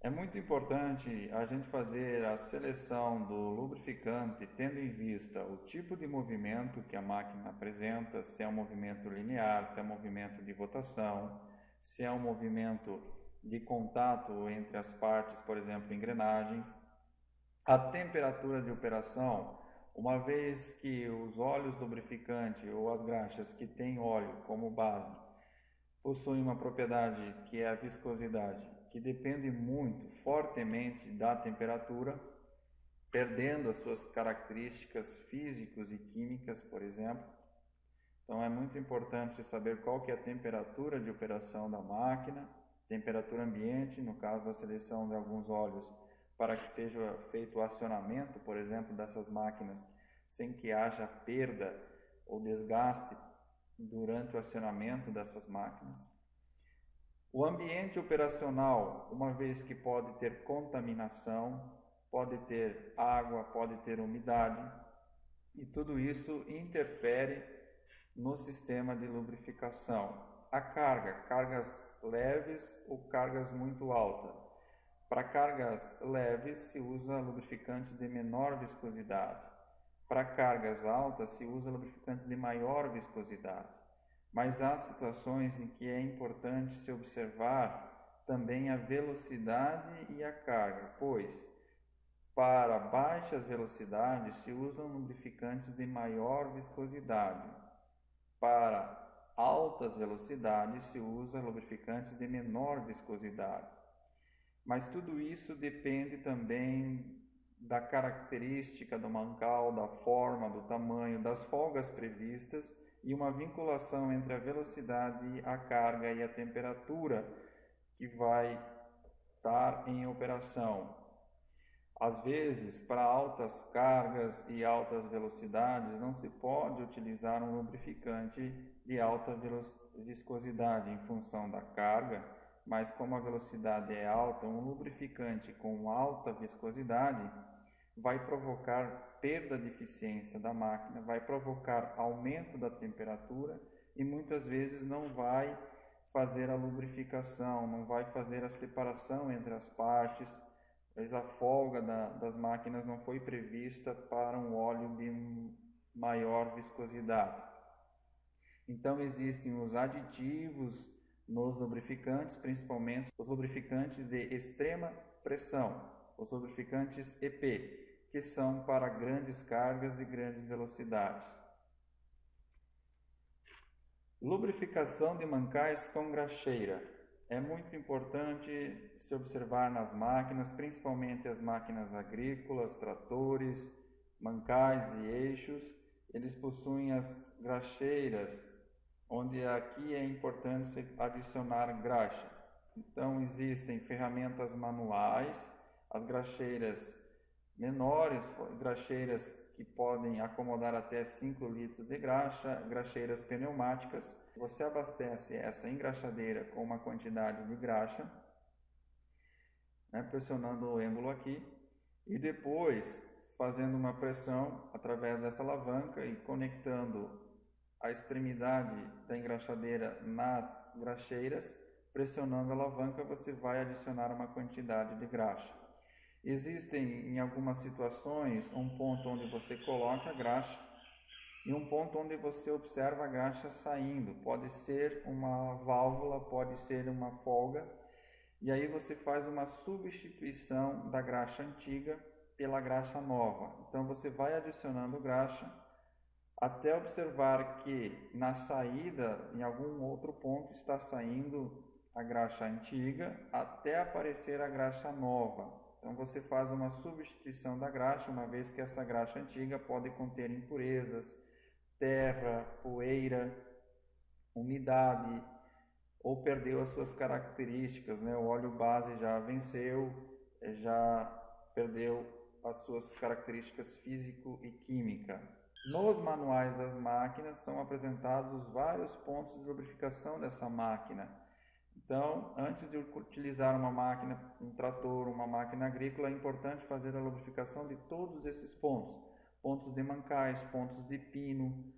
É muito importante a gente fazer a seleção do lubrificante tendo em vista o tipo de movimento que a máquina apresenta, se é um movimento linear, se é um movimento de rotação, se é um movimento de contato entre as partes, por exemplo, engrenagens, a temperatura de operação, uma vez que os óleos lubrificante ou as graxas que têm óleo como base possuem uma propriedade que é a viscosidade, que depende muito fortemente da temperatura, perdendo as suas características físicas e químicas, por exemplo. Então é muito importante saber qual que é a temperatura de operação da máquina, temperatura ambiente, no caso da seleção de alguns óleos, para que seja feito o acionamento, por exemplo, dessas máquinas, sem que haja perda ou desgaste durante o acionamento dessas máquinas. O ambiente operacional, uma vez que pode ter contaminação, pode ter água, pode ter umidade, e tudo isso interfere no sistema de lubrificação. A carga, cargas leves ou cargas muito altas. Para cargas leves se usa lubrificantes de menor viscosidade. Para cargas altas se usa lubrificantes de maior viscosidade. Mas há situações em que é importante se observar também a velocidade e a carga, pois para baixas velocidades se usam lubrificantes de maior viscosidade. Para altas velocidades se usa lubrificantes de menor viscosidade. Mas tudo isso depende também da característica do mancal, da forma, do tamanho, das folgas previstas e uma vinculação entre a velocidade, a carga e a temperatura que vai estar em operação. Às vezes, para altas cargas e altas velocidades, não se pode utilizar um lubrificante de alta viscosidade em função da carga, mas como a velocidade é alta, um lubrificante com alta viscosidade vai provocar perda de eficiência da máquina, vai provocar aumento da temperatura e muitas vezes não vai fazer a lubrificação, não vai fazer a separação entre as partes, pois a folga das máquinas não foi prevista para um óleo de maior viscosidade. Então existem os aditivos nos lubrificantes, principalmente os lubrificantes de extrema pressão, os lubrificantes EP, que são para grandes cargas e grandes velocidades. Lubrificação de mancais com graxeira. É muito importante se observar nas máquinas, principalmente as máquinas agrícolas, tratores, mancais e eixos. Eles possuem as graxeiras, onde aqui é importante se adicionar graxa. Então existem ferramentas manuais, as graxeiras menores, graxeiras que podem acomodar até 5 litros de graxa, graxeiras pneumáticas. Você abastece essa engraxadeira com uma quantidade de graxa, pressionando o êmbolo aqui, e depois fazendo uma pressão através dessa alavanca e conectando a extremidade da engraxadeira nas graxeiras, pressionando a alavanca, você vai adicionar uma quantidade de graxa. Existem em algumas situações um ponto onde você coloca a graxa e um ponto onde você observa a graxa saindo. Pode ser uma válvula, pode ser uma folga, e aí você faz uma substituição da graxa antiga pela graxa nova. Então você vai adicionando graxa até observar que na saída, em algum outro ponto, está saindo a graxa antiga até aparecer a graxa nova. Então você faz uma substituição da graxa, uma vez que essa graxa antiga pode conter impurezas, terra, poeira, umidade, ou perdeu as suas características, O óleo base já venceu, já perdeu as suas características físico e química. Nos manuais das máquinas são apresentados vários pontos de lubrificação dessa máquina. Então, antes de utilizar uma máquina, um trator, uma máquina agrícola, é importante fazer a lubrificação de todos esses pontos. Pontos de mancais, pontos de pino,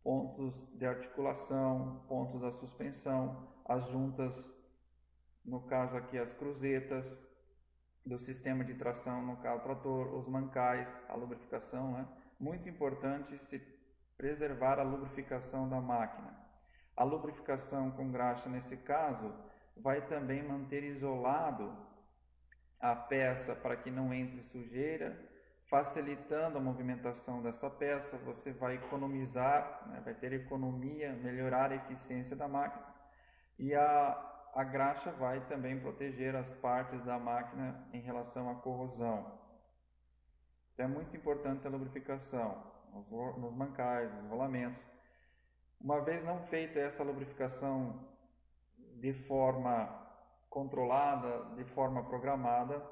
pontos de articulação, pontos da suspensão, as juntas, no caso aqui as cruzetas, do sistema de tração no carro trator, os mancais, a lubrificação, né? Muito importante se preservar a lubrificação da máquina. A lubrificação com graxa, nesse caso, vai também manter isolado a peça para que não entre sujeira, facilitando a movimentação dessa peça. Você vai economizar, né? Vai ter economia, melhorar a eficiência da máquina, e a graxa vai também proteger as partes da máquina em relação à corrosão. Então é muito importante a lubrificação nos mancais, nos rolamentos. Uma vez não feita essa lubrificação de forma controlada, de forma programada,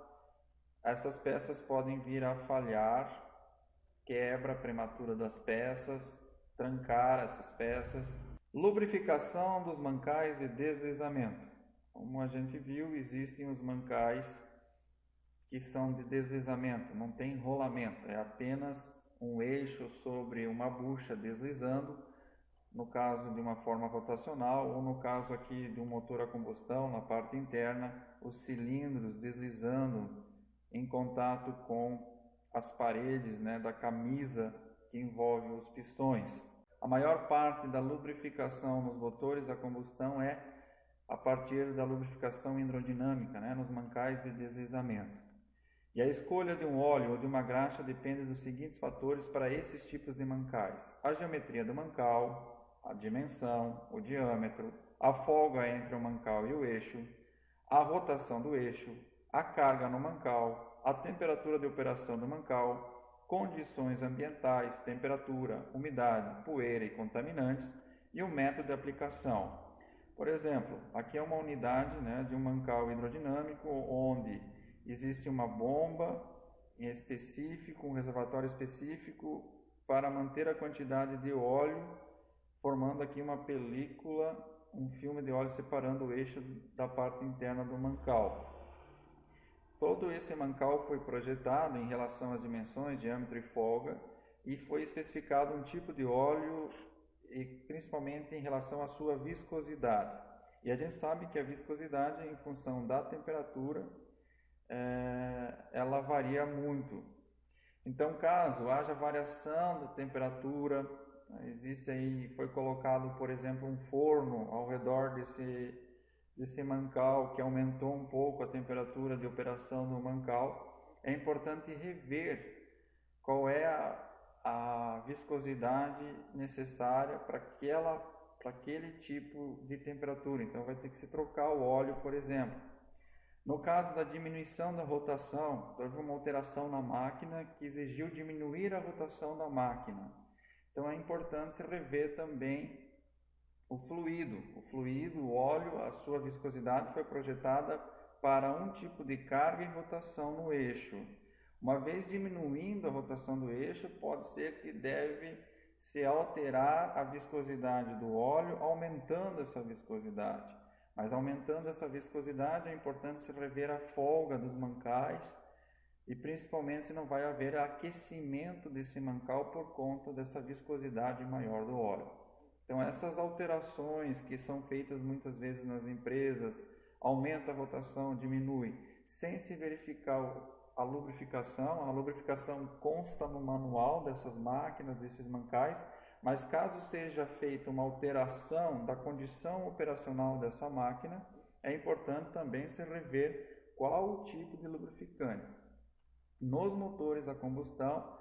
essas peças podem vir a falhar, quebra prematura das peças, trancar essas peças. Lubrificação dos mancais de deslizamento. Como a gente viu, existem os mancais que são de deslizamento, não tem rolamento, é apenas um eixo sobre uma bucha deslizando, no caso de uma forma rotacional, ou no caso aqui de um motor a combustão, na parte interna, os cilindros deslizando em contato com as paredes, né, da camisa que envolve os pistões. A maior parte da lubrificação nos motores a combustão é a partir da lubrificação hidrodinâmica, né, nos mancais de deslizamento. E a escolha de um óleo ou de uma graxa depende dos seguintes fatores para esses tipos de mancais: a geometria do mancal, a dimensão, o diâmetro, a folga entre o mancal e o eixo, a rotação do eixo, a carga no mancal, a temperatura de operação do mancal, condições ambientais, temperatura, umidade, poeira e contaminantes, e o método de aplicação. Por exemplo, aqui é uma unidade, né, de um mancal hidrodinâmico, onde existe uma bomba em específico, um reservatório específico para manter a quantidade de óleo, formando aqui uma película, um filme de óleo separando o eixo da parte interna do mancal. Todo esse mancal foi projetado em relação às dimensões, diâmetro e folga, e foi especificado um tipo de óleo, e principalmente em relação à sua viscosidade. E a gente sabe que a viscosidade, em função da temperatura, ela varia muito. Então, caso haja variação da temperatura, existe aí, foi colocado, por exemplo, um forno ao redor desse mancal que aumentou um pouco a temperatura de operação do mancal, é importante rever qual é a viscosidade necessária para aquele tipo de temperatura. Então vai ter que se trocar o óleo, por exemplo. No caso da diminuição da rotação, houve uma alteração na máquina que exigiu diminuir a rotação da máquina. Então é importante se rever também o fluido. O óleo, a sua viscosidade foi projetada para um tipo de carga e rotação no eixo. Uma vez diminuindo a rotação do eixo, pode ser que deve se alterar a viscosidade do óleo, aumentando essa viscosidade. Mas aumentando essa viscosidade, é importante se rever a folga dos mancais, e principalmente se não vai haver aquecimento desse mancal por conta dessa viscosidade maior do óleo. Então essas alterações que são feitas muitas vezes nas empresas, aumenta a rotação, diminui, sem se verificar a lubrificação consta no manual dessas máquinas, desses mancais, mas caso seja feita uma alteração da condição operacional dessa máquina, é importante também se rever qual o tipo de lubrificante. Nos motores a combustão,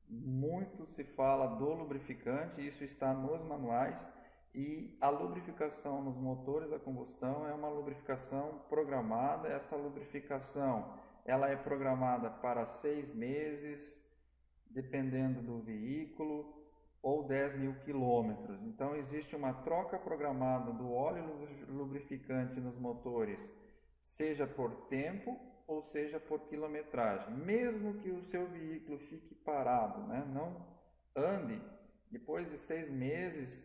muito se fala do lubrificante, isso está nos manuais, e a lubrificação nos motores a combustão é uma lubrificação programada. Essa lubrificação ela é programada para 6 meses, dependendo do veículo, ou 10.000 quilômetros. Então existe uma troca programada do óleo lubrificante nos motores, seja por tempo ou seja por quilometragem. Mesmo que o seu veículo fique parado, né, não ande, depois de 6 meses,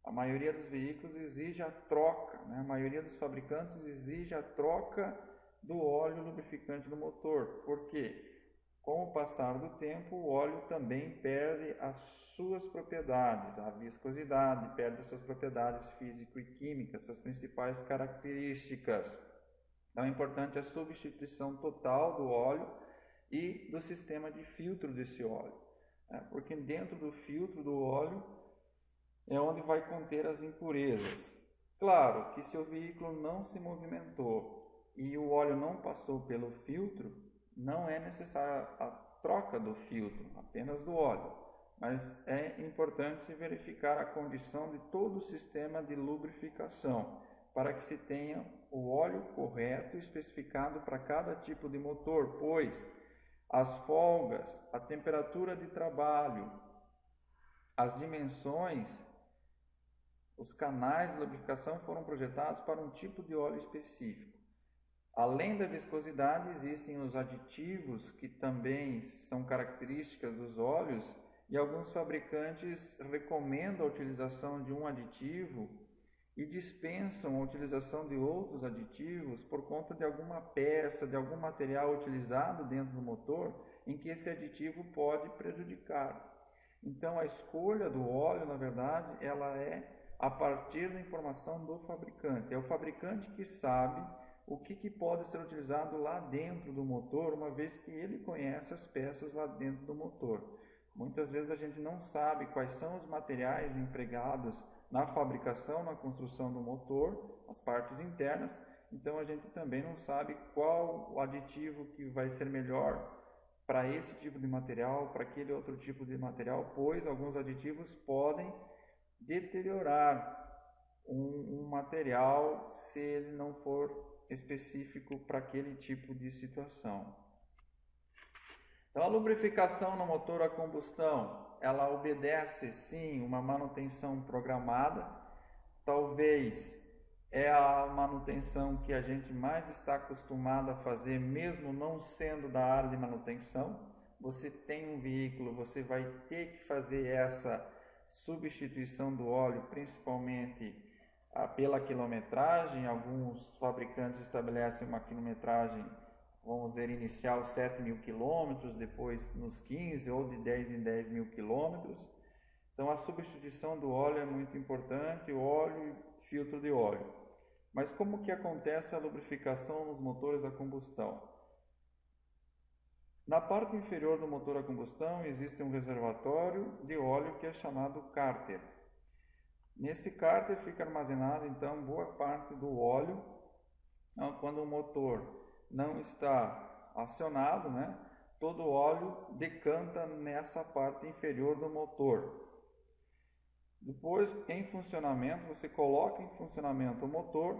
a maioria dos veículos exige a troca, né? A maioria dos fabricantes exige a troca do óleo lubrificante do motor. Por quê? Com o passar do tempo, o óleo também perde as suas propriedades, a viscosidade, perde as suas propriedades físico e químicas, suas principais características. Então é importante a substituição total do óleo e do sistema de filtro desse óleo, né? Porque dentro do filtro do óleo é onde vai conter as impurezas. Claro que se o veículo não se movimentou e o óleo não passou pelo filtro, não é necessária a troca do filtro, apenas do óleo. Mas é importante se verificar a condição de todo o sistema de lubrificação, para que se tenha o óleo correto especificado para cada tipo de motor, pois as folgas, a temperatura de trabalho, as dimensões, os canais de lubrificação foram projetados para um tipo de óleo específico. Além da viscosidade, existem os aditivos que também são características dos óleos e alguns fabricantes recomendam a utilização de um aditivo e dispensam a utilização de outros aditivos por conta de alguma peça, de algum material utilizado dentro do motor em que esse aditivo pode prejudicar. Então a escolha do óleo, na verdade, ela é a partir da informação do fabricante. É o fabricante que sabe o que pode ser utilizado lá dentro do motor, uma vez que ele conhece as peças lá dentro do motor. Muitas vezes a gente não sabe quais são os materiais empregados na fabricação, na construção do motor, as partes internas, então a gente também não sabe qual o aditivo que vai ser melhor para esse tipo de material, para aquele outro tipo de material, pois alguns aditivos podem deteriorar um material se ele não for específico para aquele tipo de situação. Então a lubrificação no motor a combustão, ela obedece sim uma manutenção programada, talvez é a manutenção que a gente mais está acostumado a fazer, mesmo não sendo da área de manutenção. Você tem um veículo, você vai ter que fazer essa substituição do óleo, principalmente pela quilometragem. Alguns fabricantes estabelecem uma quilometragem, vamos dizer, inicial 7.000 quilômetros, depois nos 15 ou de 10 em 10 mil quilômetros. Então a substituição do óleo é muito importante, o óleo e filtro de óleo. Mas como que acontece a lubrificação nos motores a combustão? Na parte inferior do motor a combustão existe um reservatório de óleo que é chamado cárter. Nesse cárter fica armazenado então boa parte do óleo. Então, quando o motor não está acionado, né, todo o óleo decanta nessa parte inferior do motor. Depois, em funcionamento, você coloca em funcionamento o motor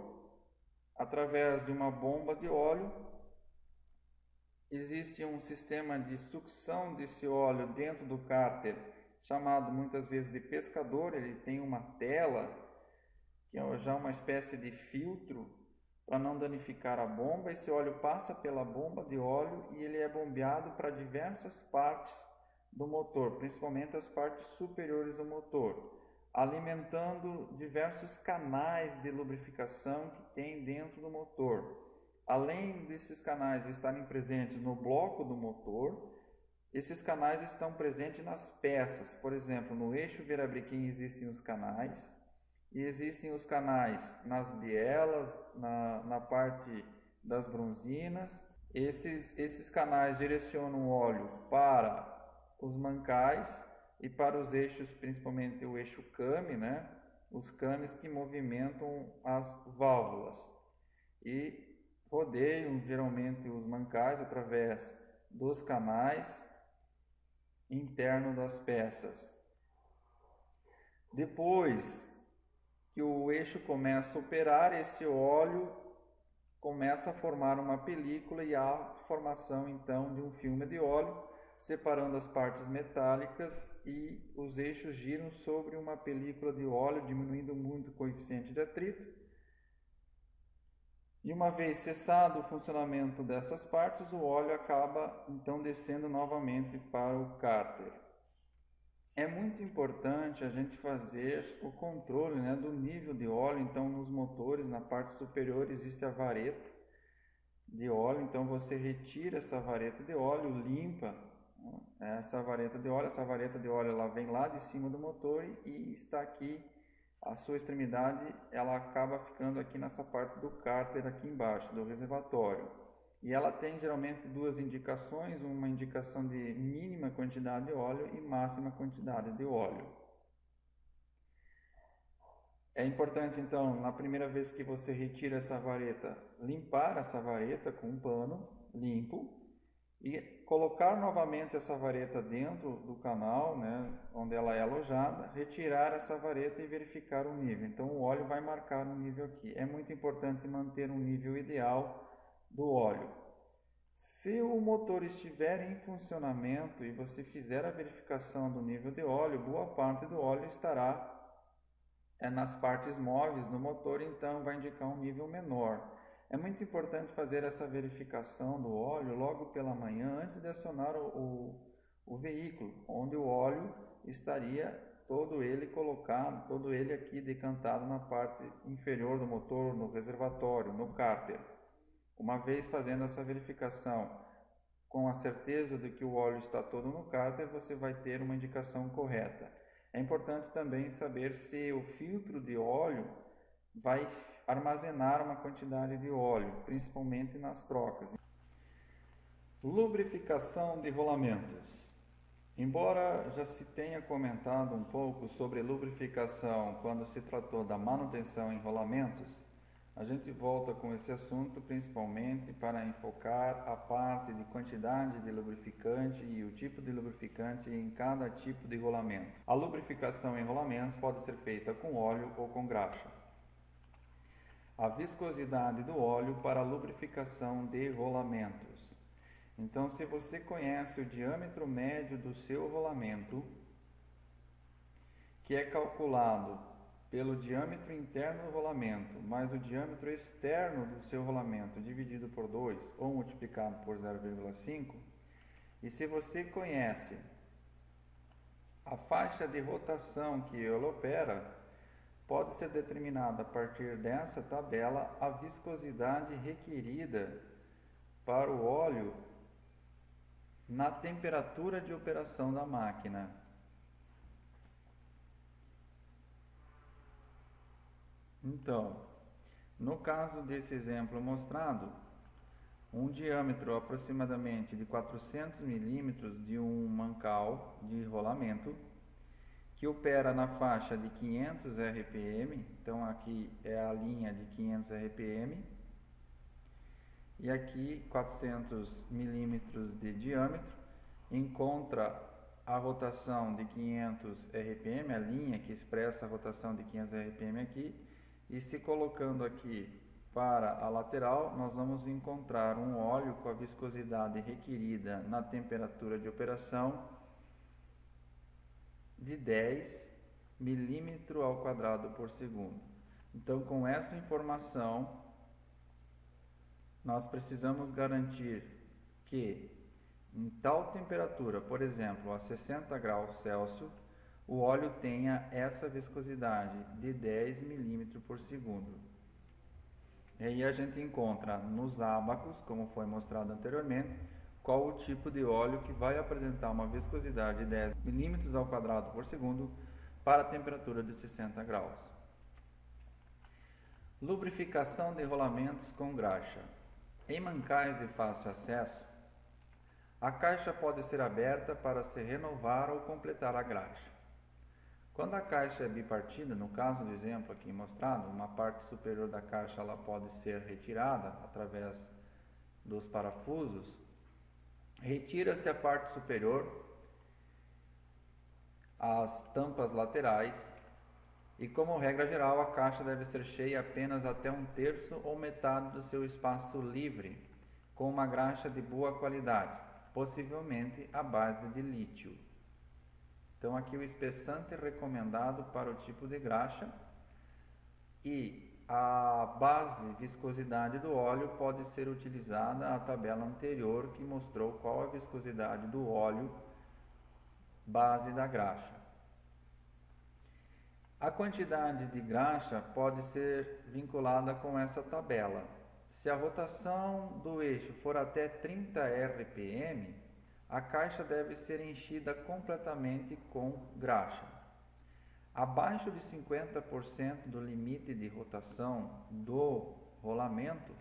através de uma bomba de óleo. Existe um sistema de sucção desse óleo dentro do cárter, chamado muitas vezes de pescador. Ele tem uma tela, que é já uma espécie de filtro, para não danificar a bomba. Esse óleo passa pela bomba de óleo e ele é bombeado para diversas partes do motor, principalmente as partes superiores do motor, alimentando diversos canais de lubrificação que tem dentro do motor. Além desses canais estarem presentes no bloco do motor, esses canais estão presentes nas peças. Por exemplo, no eixo virabrequim existem os canais, e existem os canais nas bielas, na parte das bronzinas. Esses canais direcionam o óleo para os mancais e para os eixos, principalmente o eixo came, né? Os cames que movimentam as válvulas e rodeiam geralmente os mancais através dos canais internos das peças. Depois que o eixo começa a operar, esse óleo começa a formar uma película e há formação então de um filme de óleo, separando as partes metálicas, e os eixos giram sobre uma película de óleo, diminuindo muito o coeficiente de atrito. E uma vez cessado o funcionamento dessas partes, o óleo acaba então descendo novamente para o cárter. É muito importante a gente fazer o controle, né, do nível de óleo. Então nos motores, na parte superior, existe a vareta de óleo. Então você retira essa vareta de óleo, limpa, né, essa vareta de óleo. Essa vareta de óleo ela vem lá de cima do motor e está aqui a sua extremidade ela acaba ficando aqui nessa parte do cárter aqui embaixo, do reservatório. E ela tem geralmente duas indicações, uma indicação de mínima quantidade de óleo e máxima quantidade de óleo. É importante então, na primeira vez que você retira essa vareta, limpar essa vareta com um pano limpo e colocar novamente essa vareta dentro do canal, né, onde ela é alojada, retirar essa vareta e verificar o nível. Então o óleo vai marcar o nível aqui. É muito importante manter um nível ideal do óleo. Se o motor estiver em funcionamento e você fizer a verificação do nível de óleo, boa parte do óleo estará nas partes móveis do motor, então vai indicar um nível menor. É muito importante fazer essa verificação do óleo logo pela manhã, antes de acionar o veículo, onde o óleo estaria todo ele colocado, todo ele aqui decantado na parte inferior do motor, no reservatório, no cárter. Uma vez fazendo essa verificação com a certeza de que o óleo está todo no cárter, você vai ter uma indicação correta. É importante também saber se o filtro de óleo vai armazenar uma quantidade de óleo, principalmente nas trocas. Lubrificação de rolamentos. Embora já se tenha comentado um pouco sobre lubrificação quando se tratou da manutenção em rolamentos, a gente volta com esse assunto principalmente para enfocar a parte de quantidade de lubrificante e o tipo de lubrificante em cada tipo de rolamento. A lubrificação em rolamentos pode ser feita com óleo ou com graxa. A viscosidade do óleo para a lubrificação de rolamentos. Então, se você conhece o diâmetro médio do seu rolamento, que é calculado pelo diâmetro interno do rolamento, mais o diâmetro externo do seu rolamento dividido por 2 ou multiplicado por 0,5, e se você conhece a faixa de rotação que ele opera, pode ser determinada a partir dessa tabela a viscosidade requerida para o óleo na temperatura de operação da máquina. Então, no caso desse exemplo mostrado, um diâmetro aproximadamente de 400 milímetros de um mancal de rolamento que opera na faixa de 500 RPM, então aqui é a linha de 500 RPM, e aqui 400 milímetros de diâmetro, encontra a rotação de 500 RPM, a linha que expressa a rotação de 500 RPM aqui, e se colocando aqui para a lateral, nós vamos encontrar um óleo com a viscosidade requerida na temperatura de operação de 10 milímetros ao quadrado por segundo. Então, com essa informação, nós precisamos garantir que em tal temperatura, por exemplo, a 60 graus Celsius, o óleo tenha essa viscosidade de 10 milímetros por segundo. E aí a gente encontra nos ábacos, como foi mostrado anteriormente, qual o tipo de óleo que vai apresentar uma viscosidade de 10 milímetros ao quadrado por segundo para a temperatura de 60 graus. Lubrificação de rolamentos com graxa. Em mancais de fácil acesso, a caixa pode ser aberta para se renovar ou completar a graxa. Quando a caixa é bipartida, no caso do exemplo aqui mostrado, uma parte superior da caixa ela pode ser retirada através dos parafusos, retira-se a parte superior, as tampas laterais e, como regra geral, a caixa deve ser cheia apenas até 1/3 ou metade do seu espaço livre, com uma graxa de boa qualidade, possivelmente à base de lítio. Então aqui o espessante recomendado para o tipo de graxa e a base viscosidade do óleo pode ser utilizada a tabela anterior que mostrou qual a viscosidade do óleo base da graxa. A quantidade de graxa pode ser vinculada com essa tabela. Se a rotação do eixo for até 30 RPM, a caixa deve ser enchida completamente com graxa. abaixo de 50% do limite de rotação do rolamento,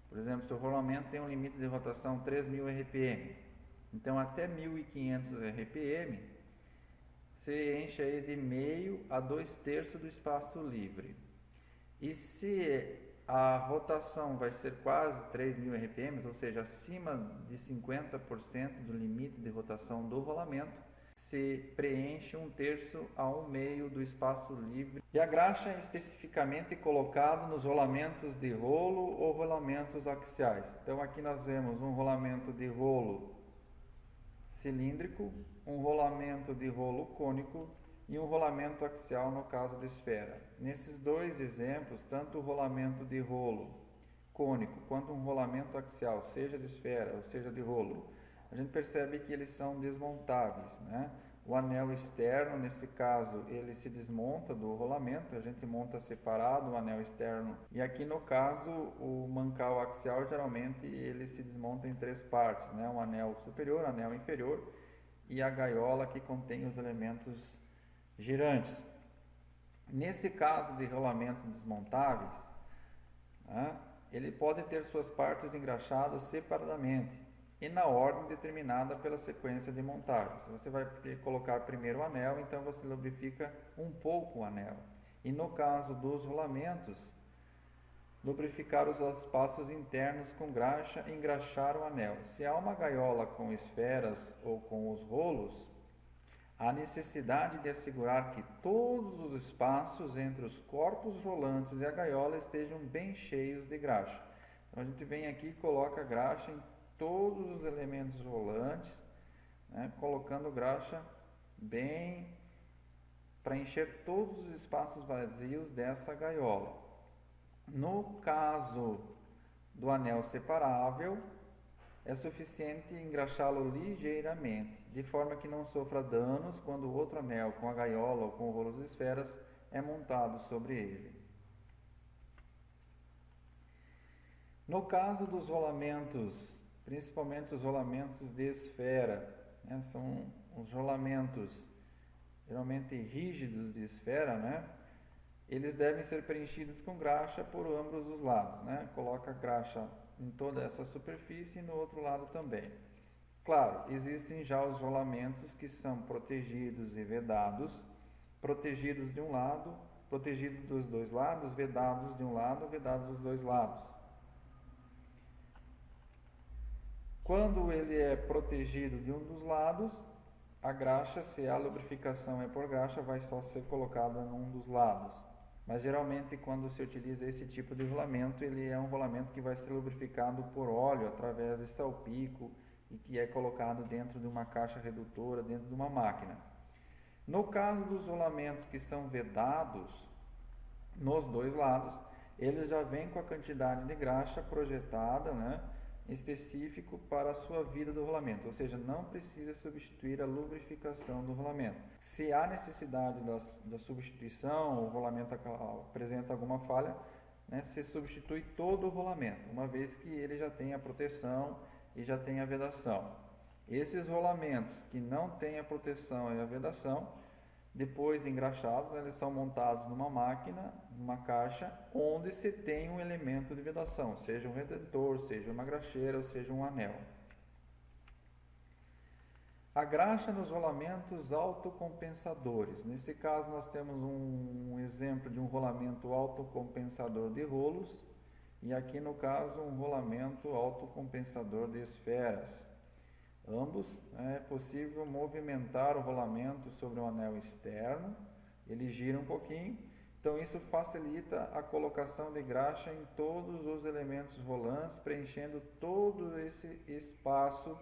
por exemplo, se o rolamento tem um limite de rotação 3.000 RPM, então até 1.500 RPM, você enche aí de meio a 2/3 do espaço livre. E se a rotação vai ser quase 3.000 RPM, ou seja, acima de 50% do limite de rotação do rolamento, se preenche 1/3 a 1/2 do espaço livre. E a graxa é especificamente colocada nos rolamentos de rolo ou rolamentos axiais. Então aqui nós vemos um rolamento de rolo cilíndrico, um rolamento de rolo cônico e um rolamento axial no caso de esfera. Nesses dois exemplos, tanto o rolamento de rolo cônico quanto um rolamento axial, seja de esfera ou seja de rolo, a gente percebe que eles são desmontáveis, né? O anel externo, nesse caso, ele se desmonta do rolamento, a gente monta separado o anel externo. E aqui no caso, o mancal axial, geralmente, ele se desmonta em 3 partes, né? O anel superior, o anel inferior e a gaiola que contém os elementos girantes. Nesse caso de rolamentos desmontáveis, né, ele pode ter suas partes engraxadas separadamente e na ordem determinada pela sequência de montagem. Se você vai colocar primeiro o anel, então você lubrifica um pouco o anel. E no caso dos rolamentos, lubrificar os espaços internos com graxa e engraxar o anel. Se há uma gaiola com esferas ou com os rolos, há necessidade de assegurar que todos os espaços entre os corpos rolantes e a gaiola estejam bem cheios de graxa. Então a gente vem aqui e coloca graxa em todos os elementos rolantes, né, colocando graxa bem para encher todos os espaços vazios dessa gaiola. No caso do anel separável, é suficiente engraxá-lo ligeiramente, de forma que não sofra danos quando o outro anel com a gaiola ou com o rolo de esferas é montado sobre ele. No caso dos rolamentos, principalmente os rolamentos de esfera, né, são os rolamentos geralmente rígidos de esfera, né? Eles devem ser preenchidos com graxa por ambos os lados, né? Coloca graxa em toda essa superfície e no outro lado também. Claro, existem já os rolamentos que são protegidos e vedados, protegidos de um lado, protegidos dos dois lados, vedados de um lado, vedados dos dois lados. Quando ele é protegido de um dos lados, a graxa, se a lubrificação é por graxa, vai só ser colocada num dos lados. Mas geralmente quando se utiliza esse tipo de rolamento, ele é um rolamento que vai ser lubrificado por óleo através de salpico e que é colocado dentro de uma caixa redutora, dentro de uma máquina. No caso dos rolamentos que são vedados nos dois lados, eles já vêm com a quantidade de graxa projetada, né, específico para a sua vida do rolamento, ou seja, não precisa substituir a lubrificação do rolamento. Se há necessidade da substituição, o rolamento apresenta alguma falha, né, se substitui todo o rolamento, uma vez que ele já tem a proteção e já tem a vedação. Esses rolamentos que não têm a proteção e a vedação, depois de engraxados, eles são montados numa máquina, numa caixa, onde se tem um elemento de vedação, seja um redentor, seja uma graxeira ou seja um anel. A graxa nos rolamentos autocompensadores. Nesse caso, nós temos um exemplo de um rolamento autocompensador de rolos e aqui no caso um rolamento autocompensador de esferas. Ambos, é possível movimentar o rolamento sobre um anel externo, ele gira um pouquinho, então isso facilita a colocação de graxa em todos os elementos rolantes, preenchendo todo esse espaço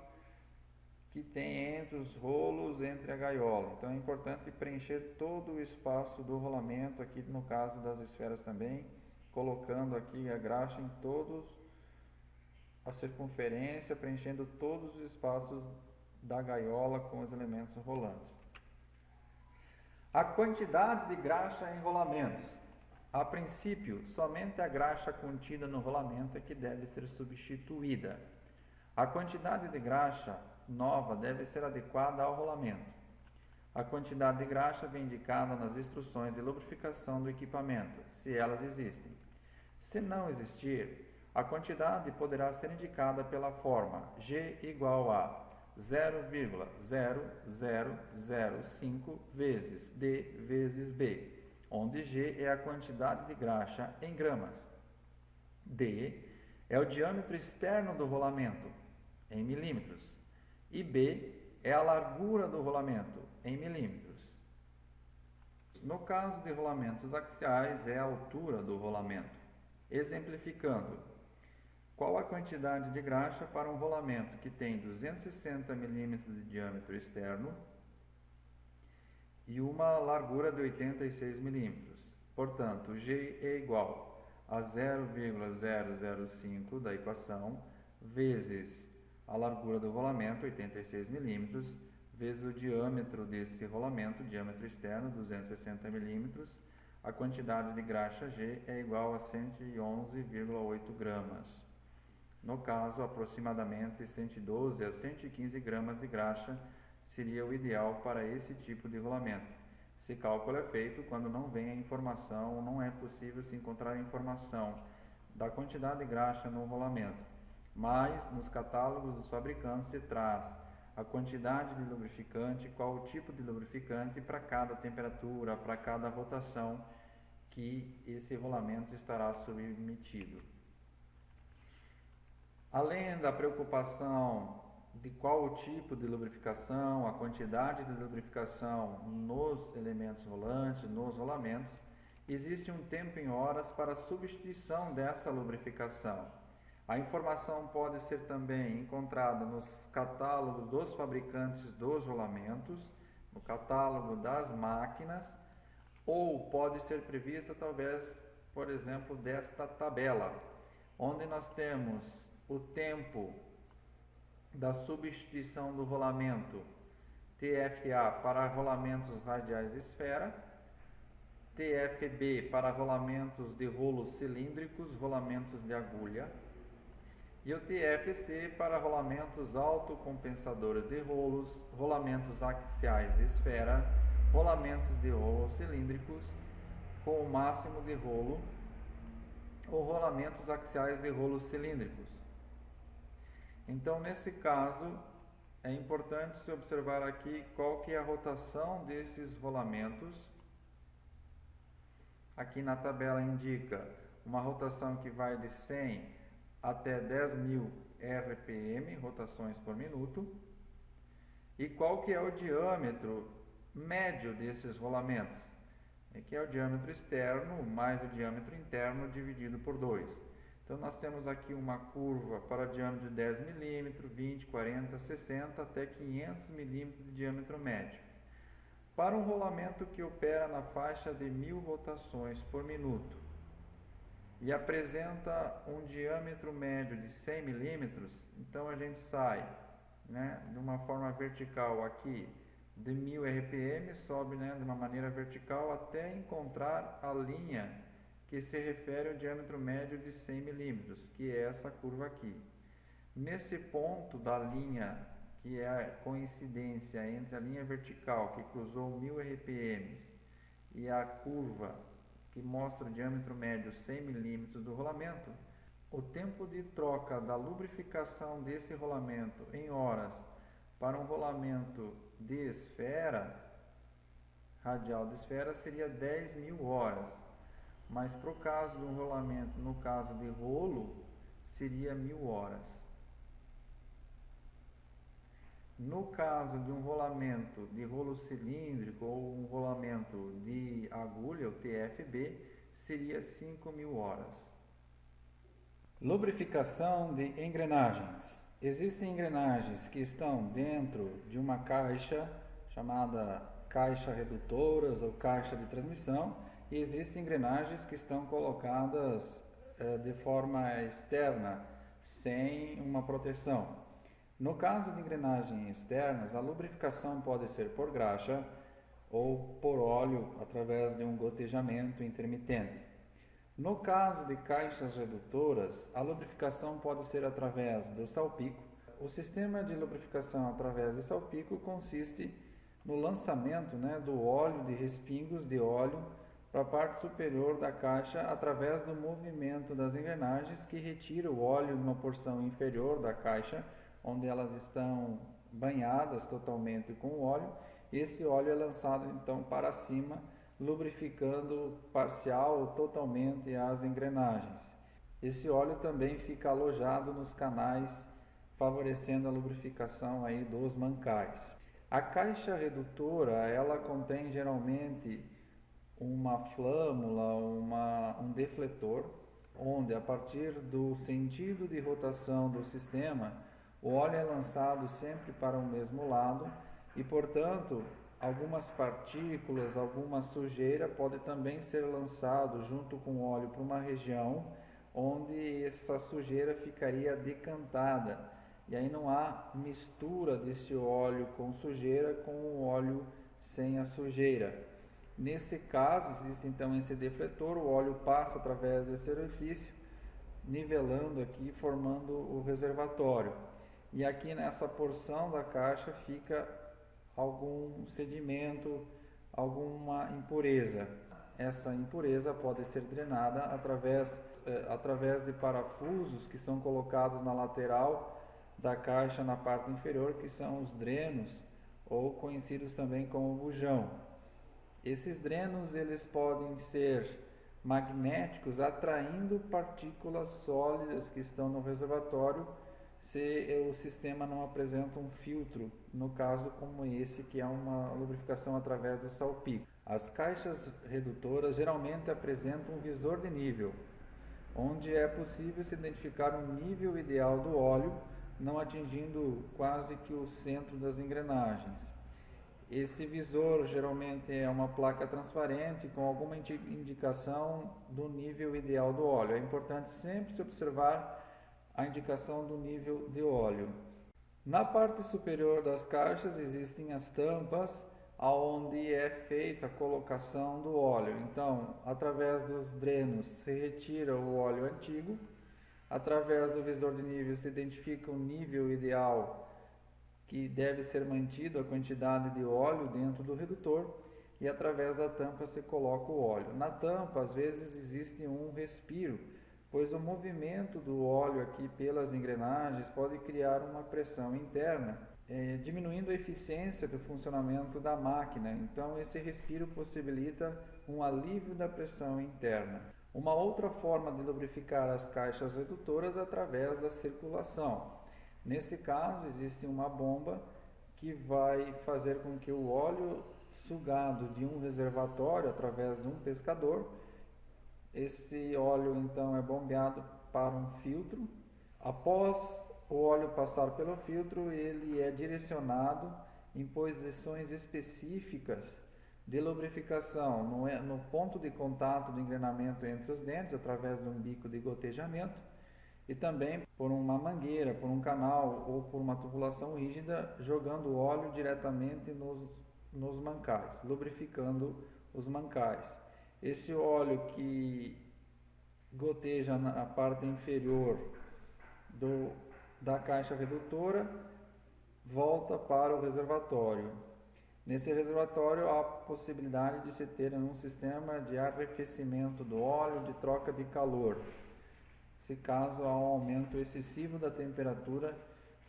que tem entre os rolos, entre a gaiola. Então é importante preencher todo o espaço do rolamento, aqui no caso das esferas também, colocando aqui a graxa em todos a circunferência, preenchendo todos os espaços da gaiola com os elementos rolantes. A quantidade de graxa em rolamentos. A princípio, somente a graxa contida no rolamento é que deve ser substituída. A quantidade de graxa nova deve ser adequada ao rolamento. A quantidade de graxa vem indicada nas instruções de lubrificação do equipamento, se elas existem. Se não existir, a quantidade poderá ser indicada pela forma G igual a 0,0005 vezes D vezes B, onde G é a quantidade de graxa em gramas. D é o diâmetro externo do rolamento, em milímetros, e B é a largura do rolamento, em milímetros. No caso de rolamentos axiais, é a altura do rolamento. Exemplificando, qual a quantidade de graxa para um rolamento que tem 260 mm de diâmetro externo e uma largura de 86 mm? Portanto, G é igual a 0,005 da equação vezes a largura do rolamento, 86 mm, vezes o diâmetro desse rolamento, diâmetro externo, 260 mm, a quantidade de graxa G é igual a 111,8 gramas. No caso, aproximadamente 112 a 115 gramas de graxa seria o ideal para esse tipo de rolamento. Esse cálculo é feito quando não vem a informação ou não é possível se encontrar a informação da quantidade de graxa no rolamento. Mas nos catálogos dos fabricantes se traz a quantidade de lubrificante, qual o tipo de lubrificante para cada temperatura, para cada rotação que esse rolamento estará submetido. Além da preocupação de qual o tipo de lubrificação, a quantidade de lubrificação nos elementos rolantes, nos rolamentos, existe um tempo em horas para a substituição dessa lubrificação. A informação pode ser também encontrada nos catálogos dos fabricantes dos rolamentos, no catálogo das máquinas, ou pode ser prevista através, por exemplo, desta tabela, onde nós temos o tempo da substituição do rolamento TFA para rolamentos radiais de esfera, TFB para rolamentos de rolos cilíndricos, rolamentos de agulha, e o TFC para rolamentos autocompensadores de rolos, rolamentos axiais de esfera, rolamentos de rolos cilíndricos com o máximo de rolo ou rolamentos axiais de rolos cilíndricos. Então, nesse caso, é importante se observar aqui qual que é a rotação desses rolamentos. Aqui na tabela indica uma rotação que vai de 100 até 10.000 RPM, rotações por minuto. E qual que é o diâmetro médio desses rolamentos? Que é o diâmetro externo mais o diâmetro interno dividido por 2. Então, nós temos aqui uma curva para diâmetro de 10 mm, 20, 40, 60 até 500 mm de diâmetro médio. Para um rolamento que opera na faixa de 1.000 rotações por minuto e apresenta um diâmetro médio de 100 mm, então a gente sai, de uma forma vertical aqui de 1.000 RPM, sobe de uma maneira vertical até encontrar a linha que se refere ao diâmetro médio de 100 mm, que é essa curva aqui. Nesse ponto da linha, que é a coincidência entre a linha vertical que cruzou 1.000 RPM e a curva que mostra o diâmetro médio 100 mm do rolamento, o tempo de troca da lubrificação desse rolamento em horas para um rolamento de esfera, radial de esfera, seria 10.000 horas. Mas para o caso de um rolamento, no caso de rolo, seria 1.000 horas. No caso de um rolamento de rolo cilíndrico ou um rolamento de agulha, o TFB, seria 5.000 horas. Lubrificação de engrenagens. Existem engrenagens que estão dentro de uma caixa chamada caixa redutoras ou caixa de transmissão, e existem engrenagens que estão colocadas de forma externa, sem uma proteção. No caso de engrenagens externas, a lubrificação pode ser por graxa ou por óleo através de um gotejamento intermitente. No caso de caixas redutoras, a lubrificação pode ser através do salpico. O sistema de lubrificação através de salpico consiste no lançamento, né, do óleo, de respingos de óleo para a parte superior da caixa através do movimento das engrenagens que retira o óleo numa porção inferior da caixa, onde elas estão banhadas totalmente com óleo. Esse óleo é lançado então para cima, lubrificando parcial ou totalmente as engrenagens. Esse óleo também fica alojado nos canais, favorecendo a lubrificação aí dos mancais. A caixa redutora, ela contém geralmente uma flâmula, um defletor, onde a partir do sentido de rotação do sistema, o óleo é lançado sempre para o mesmo lado e, portanto, algumas partículas, alguma sujeira pode também ser lançado junto com o óleo para uma região onde essa sujeira ficaria decantada. E aí não há mistura desse óleo com sujeira com o óleo sem a sujeira. Nesse caso, existe então esse defletor, o óleo passa através desse orifício, nivelando aqui, formando o reservatório. E aqui nessa porção da caixa fica algum sedimento, alguma impureza. Essa impureza pode ser drenada através de parafusos que são colocados na lateral da caixa na parte inferior, que são os drenos, ou conhecidos também como bujão. Esses drenos eles podem ser magnéticos, atraindo partículas sólidas que estão no reservatório, se o sistema não apresenta um filtro, no caso como esse, que é uma lubrificação através do salpico. As caixas redutoras geralmente apresentam um visor de nível, onde é possível se identificar um nível ideal do óleo, não atingindo quase que o centro das engrenagens. Esse visor geralmente é uma placa transparente com alguma indicação do nível ideal do óleo. É importante sempre se observar a indicação do nível de óleo. Na parte superior das caixas existem as tampas, onde é feita a colocação do óleo. Então, através dos drenos se retira o óleo antigo, através do visor de nível se identifica o nível ideal que deve ser mantido, a quantidade de óleo dentro do redutor, e através da tampa se coloca o óleo. Na tampa, às vezes, existe um respiro, pois o movimento do óleo aqui pelas engrenagens pode criar uma pressão interna, diminuindo a eficiência do funcionamento da máquina. Então, esse respiro possibilita um alívio da pressão interna. Uma outra forma de lubrificar as caixas redutoras é através da circulação. Nesse caso, existe uma bomba que vai fazer com que o óleo sugado de um reservatório através de um pescador, esse óleo então é bombeado para um filtro. Após o óleo passar pelo filtro, ele é direcionado em posições específicas de lubrificação no ponto de contato do engrenamento entre os dentes, através de um bico de gotejamento, e também por uma mangueira, por um canal ou por uma tubulação rígida, jogando óleo diretamente nos mancais, lubrificando os mancais. Esse óleo que goteja na parte inferior da caixa redutora volta para o reservatório. Nesse reservatório há a possibilidade de se ter um sistema de arrefecimento do óleo, de troca de calor, se caso há um aumento excessivo da temperatura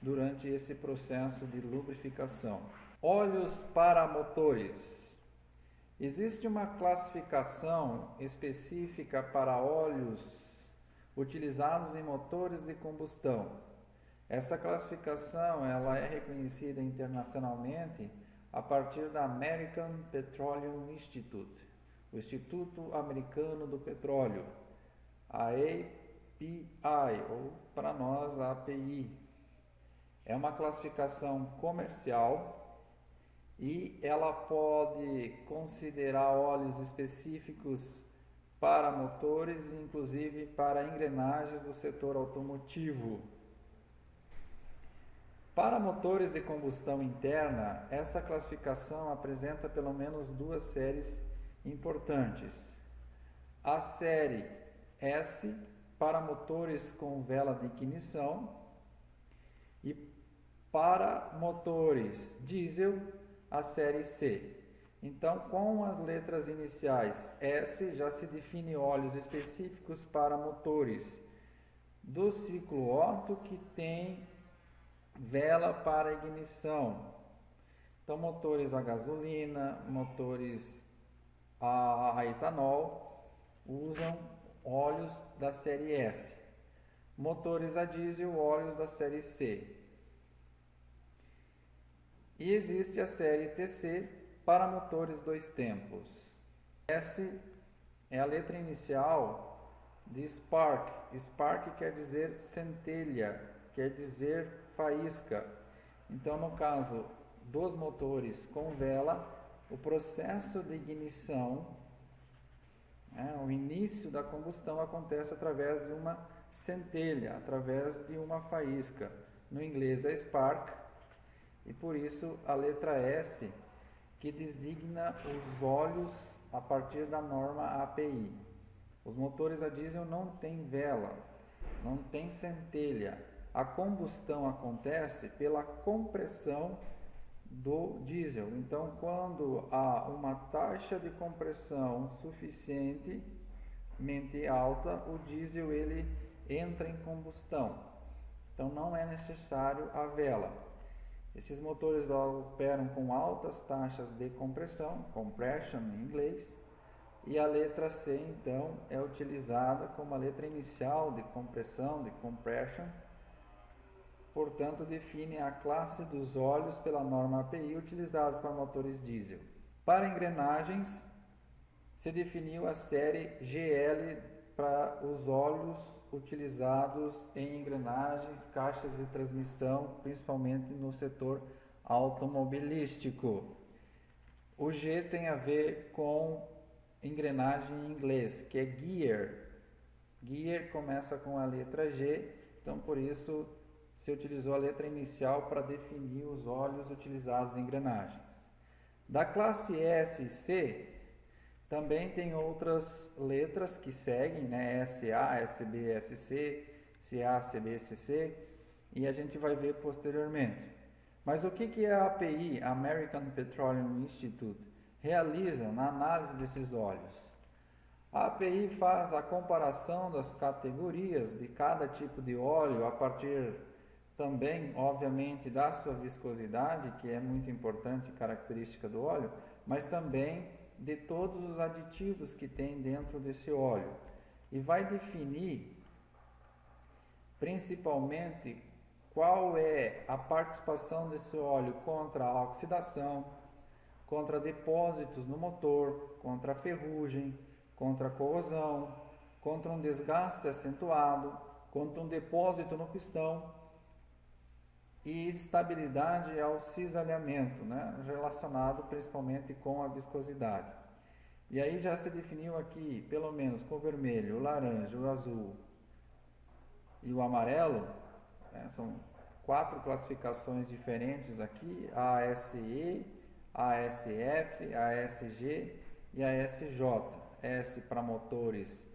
durante esse processo de lubrificação. Óleos para motores. Existe uma classificação específica para óleos utilizados em motores de combustão. Essa classificação ela é reconhecida internacionalmente a partir da American Petroleum Institute, o Instituto Americano do Petróleo, a API, ou para nós a API. É uma classificação comercial e ela pode considerar óleos específicos para motores, inclusive para engrenagens do setor automotivo. Para motores de combustão interna, essa classificação apresenta pelo menos duas séries importantes. A série S, para motores com vela de ignição, e para motores diesel a série C. Então, com as letras iniciais S, já se define óleos específicos para motores do ciclo Otto que tem vela para ignição. Então, motores a gasolina, motores a etanol usam óleos da série S. Motores a diesel, óleos da série C. E existe a série TC para motores dois tempos. S é a letra inicial de Spark. Spark quer dizer centelha, quer dizer faísca. Então, no caso dos motores com vela, o processo de ignição, o início da combustão acontece através de uma centelha, através de uma faísca. No inglês é spark, e por isso a letra S, que designa os óleos a partir da norma API. Os motores a diesel não têm vela, não tem centelha. A combustão acontece pela compressão do diesel. Então, quando há uma taxa de compressão suficientemente alta, o diesel ele entra em combustão. Então, não é necessário a vela. Esses motores operam com altas taxas de compressão, compression em inglês, e a letra C, então, é utilizada como a letra inicial de compressão, de compression. Portanto, define a classe dos óleos pela norma API utilizados para motores diesel. Para engrenagens, se definiu a série GL para os óleos utilizados em engrenagens, caixas de transmissão, principalmente no setor automobilístico. O G tem a ver com engrenagem em inglês, que é gear. Gear começa com a letra G, então por isso se utilizou a letra inicial para definir os óleos utilizados em engrenagens. Da classe S e C, também tem outras letras que seguem, né? SA, SB, SC, CA, CB, CC, e a gente vai ver posteriormente. Mas o que a API, American Petroleum Institute, realiza na análise desses óleos? A API faz a comparação das categorias de cada tipo de óleo a partir também, obviamente, da sua viscosidade, que é muito importante, característica do óleo, mas também de todos os aditivos que tem dentro desse óleo. E vai definir, principalmente, qual é a participação desse óleo contra a oxidação, contra depósitos no motor, contra a ferrugem, contra a corrosão, contra um desgaste acentuado, contra um depósito no pistão, e estabilidade ao cisalhamento, né, relacionado principalmente com a viscosidade. E aí já se definiu aqui, pelo menos com o vermelho, o laranja, o azul e o amarelo, né, são 4 classificações diferentes aqui, a ASE, a ASF, a ASG e a SJ. S para motores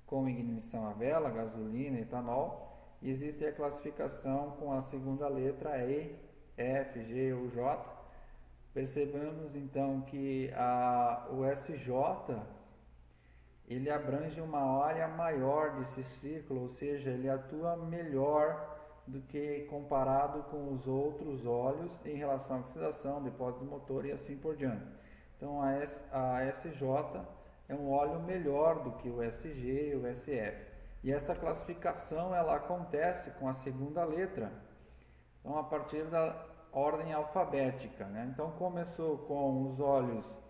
com ignição a vela, gasolina, etanol. Existe a classificação com a segunda letra E, F, G ou J. Percebemos então que o SJ ele abrange uma área maior desse ciclo, ou seja, ele atua melhor do que comparado com os outros óleos em relação à oxidação, depósito do motor e assim por diante. Então a SJ é um óleo melhor do que o SG e o SF. E essa classificação ela acontece com a segunda letra, então a partir da ordem alfabética, né? Então começou com os óleos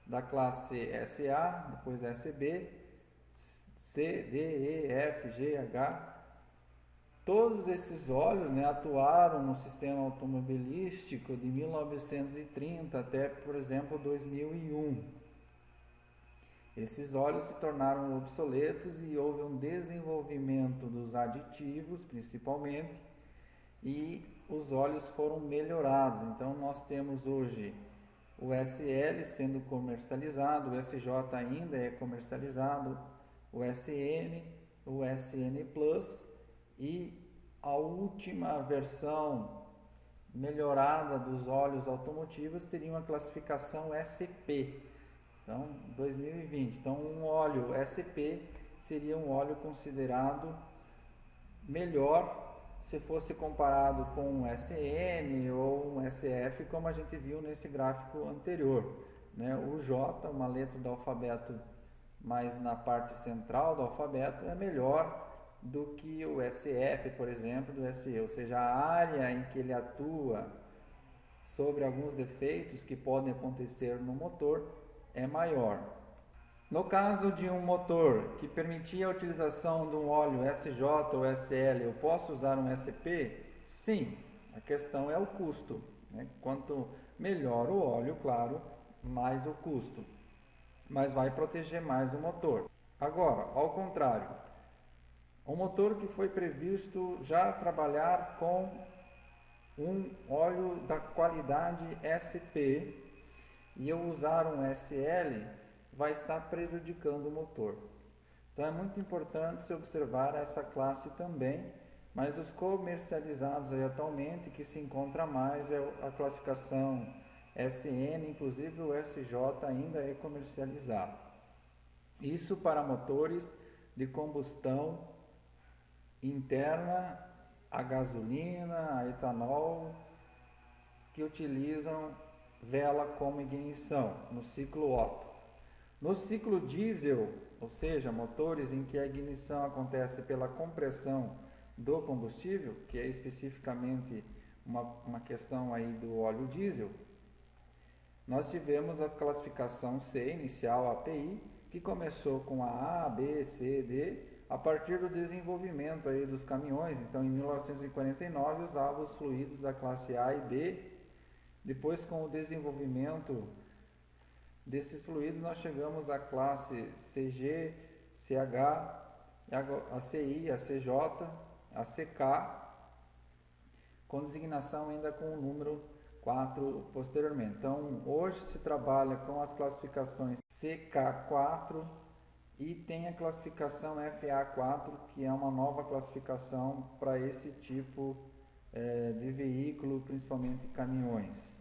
da classe SA, depois SB, C, D, E, F, G, H. Todos esses óleos, né, atuaram no sistema automobilístico de 1930 até, por exemplo, 2001. Esses óleos se tornaram obsoletos e houve um desenvolvimento dos aditivos, principalmente, e os óleos foram melhorados. Então, nós temos hoje o SL sendo comercializado, o SJ ainda é comercializado, o SN, o SN Plus e a última versão melhorada dos óleos automotivos teria uma classificação SP. Então, 2020. Então, um óleo SP seria um óleo considerado melhor se fosse comparado com um SN ou um SF, como a gente viu nesse gráfico anterior, né? O J, uma letra do alfabeto mais na parte central do alfabeto, é melhor do que o SF, por exemplo, do SE, ou seja, a área em que ele atua sobre alguns defeitos que podem acontecer no motor é maior. No caso de um motor que permitia a utilização de um óleo SJ ou SL, eu posso usar um SP? Sim, a questão é o custo, né? Quanto melhor o óleo, claro, mais o custo, mas vai proteger mais o motor. Agora, ao contrário, um motor que foi previsto já trabalhar com um óleo da qualidade SP e eu usar um SL, vai estar prejudicando o motor. Então é muito importante se observar essa classe também, mas os comercializados aí atualmente que se encontra mais é a classificação SN, inclusive o SJ ainda é comercializado. Isso para motores de combustão interna, a gasolina, a etanol, que utilizam vela como ignição no ciclo Otto. No ciclo diesel, ou seja, motores em que a ignição acontece pela compressão do combustível, que é especificamente uma questão aí do óleo diesel, nós tivemos a classificação C, inicial API, que começou com a A, B, C, D, a partir do desenvolvimento aí dos caminhões. Então, em 1949, usava os fluidos da classe A e B. Depois, com o desenvolvimento desses fluidos, nós chegamos à classe CG, CH, a CI, a CJ, a CK, com designação ainda com o número 4 posteriormente. Então, hoje se trabalha com as classificações CK4 e tem a classificação FA4, que é uma nova classificação para esse tipo de veículo, principalmente caminhões.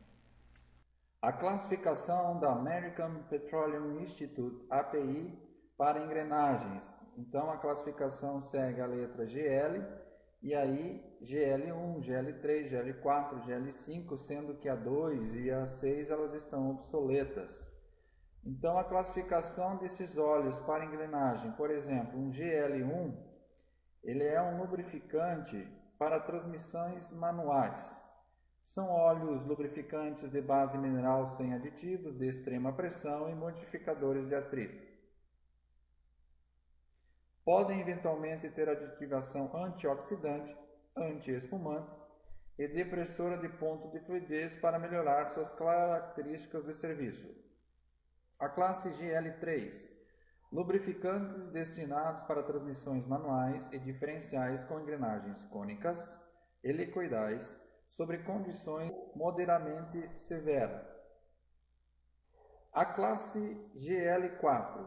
A classificação da American Petroleum Institute, API, para engrenagens. Então, a classificação segue a letra GL, e aí GL1, GL3, GL4, GL5, sendo que a 2 e a 6 elas estão obsoletas. Então, a classificação desses óleos para engrenagem, por exemplo, um GL1, ele é um lubrificante para transmissões manuais. São óleos lubrificantes de base mineral sem aditivos, de extrema pressão e modificadores de atrito. Podem eventualmente ter aditivação antioxidante, antiespumante e depressora de ponto de fluidez para melhorar suas características de serviço. A classe GL3, lubrificantes destinados para transmissões manuais e diferenciais com engrenagens cônicas, helicoidais, sobre condições moderadamente severas. A classe GL4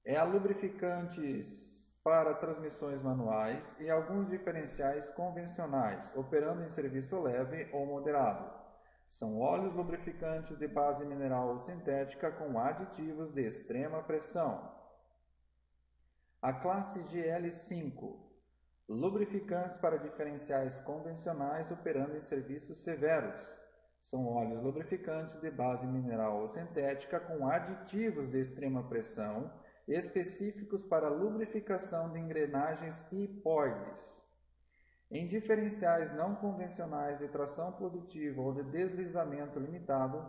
é a lubrificantes para transmissões manuais e alguns diferenciais convencionais, operando em serviço leve ou moderado. São óleos lubrificantes de base mineral ou sintética com aditivos de extrema pressão. A classe GL5, lubrificantes para diferenciais convencionais operando em serviços severos. São óleos lubrificantes de base mineral ou sintética com aditivos de extrema pressão específicos para lubrificação de engrenagens hipóides. Em diferenciais não convencionais de tração positiva ou de deslizamento limitado,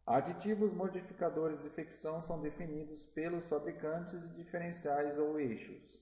aditivos modificadores de fricção são definidos pelos fabricantes de diferenciais ou eixos.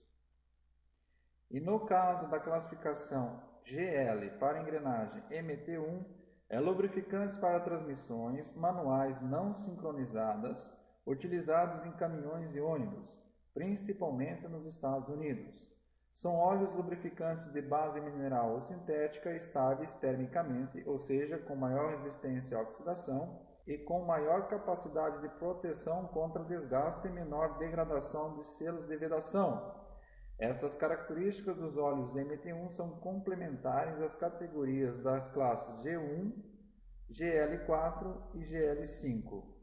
E no caso da classificação GL para engrenagem MT1, é lubrificantes para transmissões manuais não sincronizadas, utilizados em caminhões e ônibus, principalmente nos Estados Unidos. São óleos lubrificantes de base mineral ou sintética estáveis termicamente, ou seja, com maior resistência à oxidação e com maior capacidade de proteção contra desgaste e menor degradação de selos de vedação. Estas características dos óleos MT1 são complementares às categorias das classes G1, GL4 e GL5.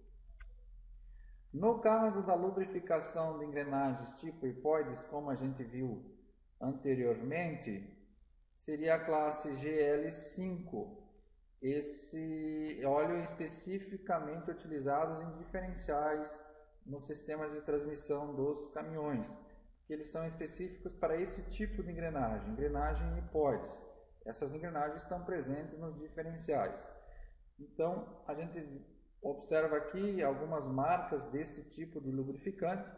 No caso da lubrificação de engrenagens tipo hipoides, como a gente viu anteriormente, seria a classe GL5. Esse óleo é especificamente utilizado em diferenciais nos sistemas de transmissão dos caminhões, que eles são específicos para esse tipo de engrenagem hipoides. Essas engrenagens estão presentes nos diferenciais. Então, a gente observa aqui algumas marcas desse tipo de lubrificante.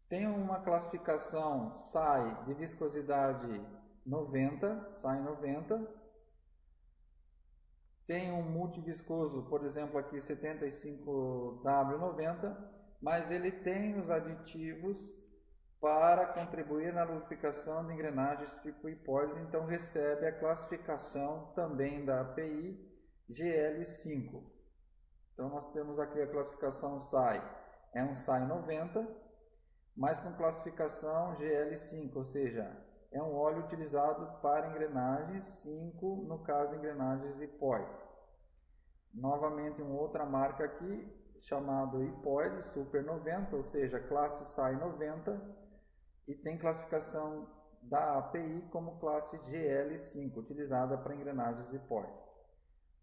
Tem uma classificação SAE de viscosidade 90, SAE 90. Tem um multiviscoso, por exemplo, aqui 75W90, mas ele tem os aditivos para contribuir na lubrificação de engrenagens tipo hipoides, então recebe a classificação também da API GL5. Então nós temos aqui a classificação SAE, é um SAE 90, mas com classificação GL5, ou seja, é um óleo utilizado para engrenagens 5, no caso engrenagens hipoide. Novamente uma outra marca aqui, chamado hipoide Super 90, ou seja, classe SAE 90, e tem classificação da API como classe GL5, utilizada para engrenagens hipoide.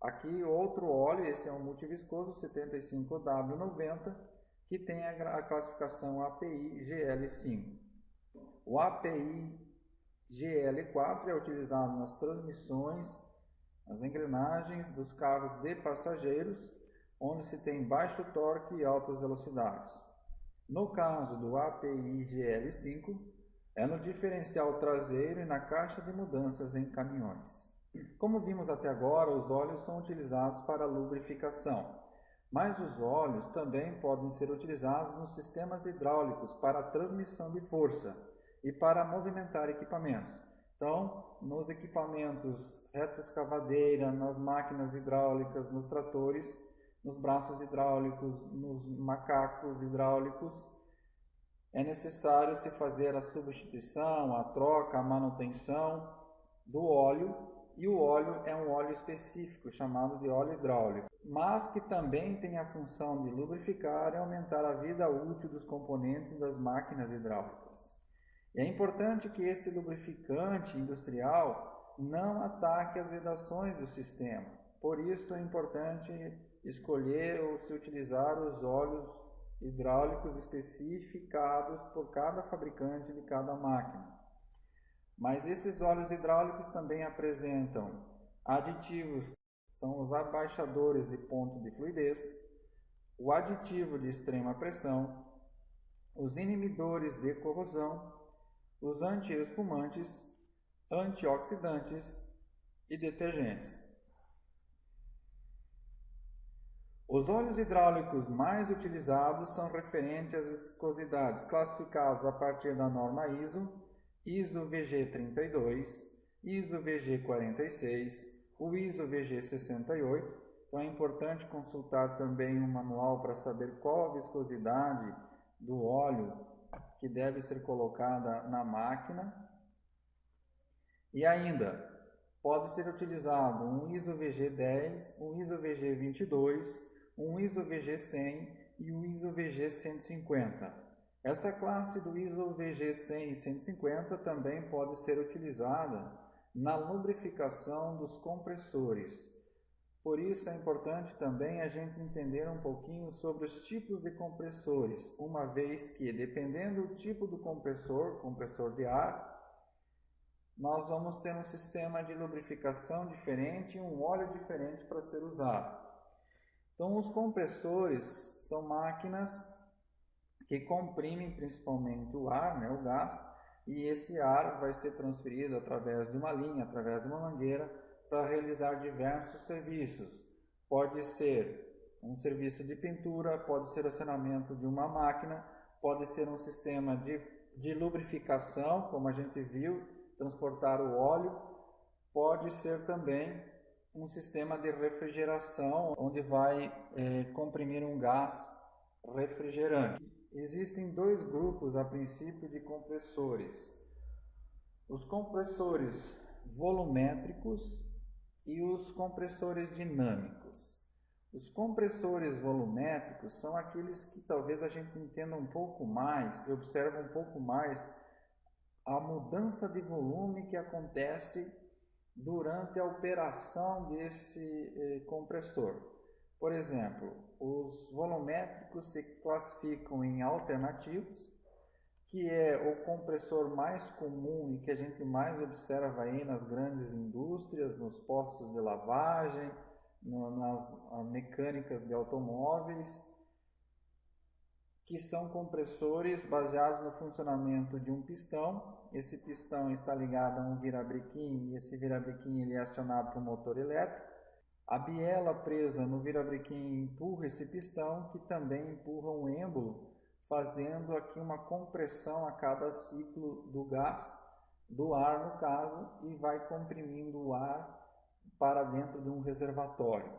Aqui outro óleo, esse é um multiviscoso 75W90, que tem a classificação API GL5. O API GL4 é utilizado nas transmissões, nas engrenagens dos carros de passageiros, onde se tem baixo torque e altas velocidades. No caso do API GL5, é no diferencial traseiro e na caixa de mudanças em caminhões. Como vimos até agora, os óleos são utilizados para lubrificação, mas os óleos também podem ser utilizados nos sistemas hidráulicos para a transmissão de força e para movimentar equipamentos. Então, nos equipamentos retroescavadeira, nas máquinas hidráulicas, nos tratores, nos braços hidráulicos, nos macacos hidráulicos, é necessário se fazer a substituição, a troca, a manutenção do óleo, e o óleo é um óleo específico chamado de óleo hidráulico, mas que também tem a função de lubrificar e aumentar a vida útil dos componentes das máquinas hidráulicas. E é importante que esse lubrificante industrial não ataque as vedações do sistema. Por isso é importante escolher ou se utilizar os óleos hidráulicos especificados por cada fabricante de cada máquina. Mas esses óleos hidráulicos também apresentam aditivos, são os abaixadores de ponto de fluidez, o aditivo de extrema pressão, os inibidores de corrosão, os anti-espumantes, antioxidantes e detergentes. Os óleos hidráulicos mais utilizados são referentes às viscosidades classificadas a partir da norma ISO VG32, ISO VG46, o ISO VG68. Então é importante consultar também o manual para saber qual a viscosidade do óleo que deve ser colocada na máquina. E ainda, pode ser utilizado um ISO VG10, um ISO VG22, um ISO VG100 e um ISO VG150. Essa classe do ISO VG100 e 150 também pode ser utilizada na lubrificação dos compressores. Por isso é importante também a gente entender um pouquinho sobre os tipos de compressores, uma vez que, dependendo do tipo do compressor de ar, nós vamos ter um sistema de lubrificação diferente e um óleo diferente para ser usado. Então, os compressores são máquinas que comprimem principalmente o ar, o gás, e esse ar vai ser transferido através de uma linha, através de uma mangueira, para realizar diversos serviços. Pode ser um serviço de pintura, pode ser acionamento de uma máquina, pode ser um sistema de lubrificação, como a gente viu, transportar o óleo, pode ser também um sistema de refrigeração, onde vai comprimir um gás refrigerante. Existem dois grupos, a princípio, de compressores. os compressores volumétricos e os compressores dinâmicos. Os compressores volumétricos são aqueles que talvez a gente entenda um pouco mais, observe um pouco mais a mudança de volume que acontece durante a operação desse compressor. Por exemplo, os volumétricos se classificam em alternativos, que é o compressor mais comum e que a gente mais observa aí nas grandes indústrias, nos postos de lavagem, nas mecânicas de automóveis, que são compressores baseados no funcionamento de um pistão. Esse pistão está ligado a um virabrequim e esse virabrequim ele é acionado por um motor elétrico. A biela presa no virabrequim empurra esse pistão, que também empurra um êmbolo, fazendo aqui uma compressão a cada ciclo do gás, do ar no caso, e vai comprimindo o ar para dentro de um reservatório.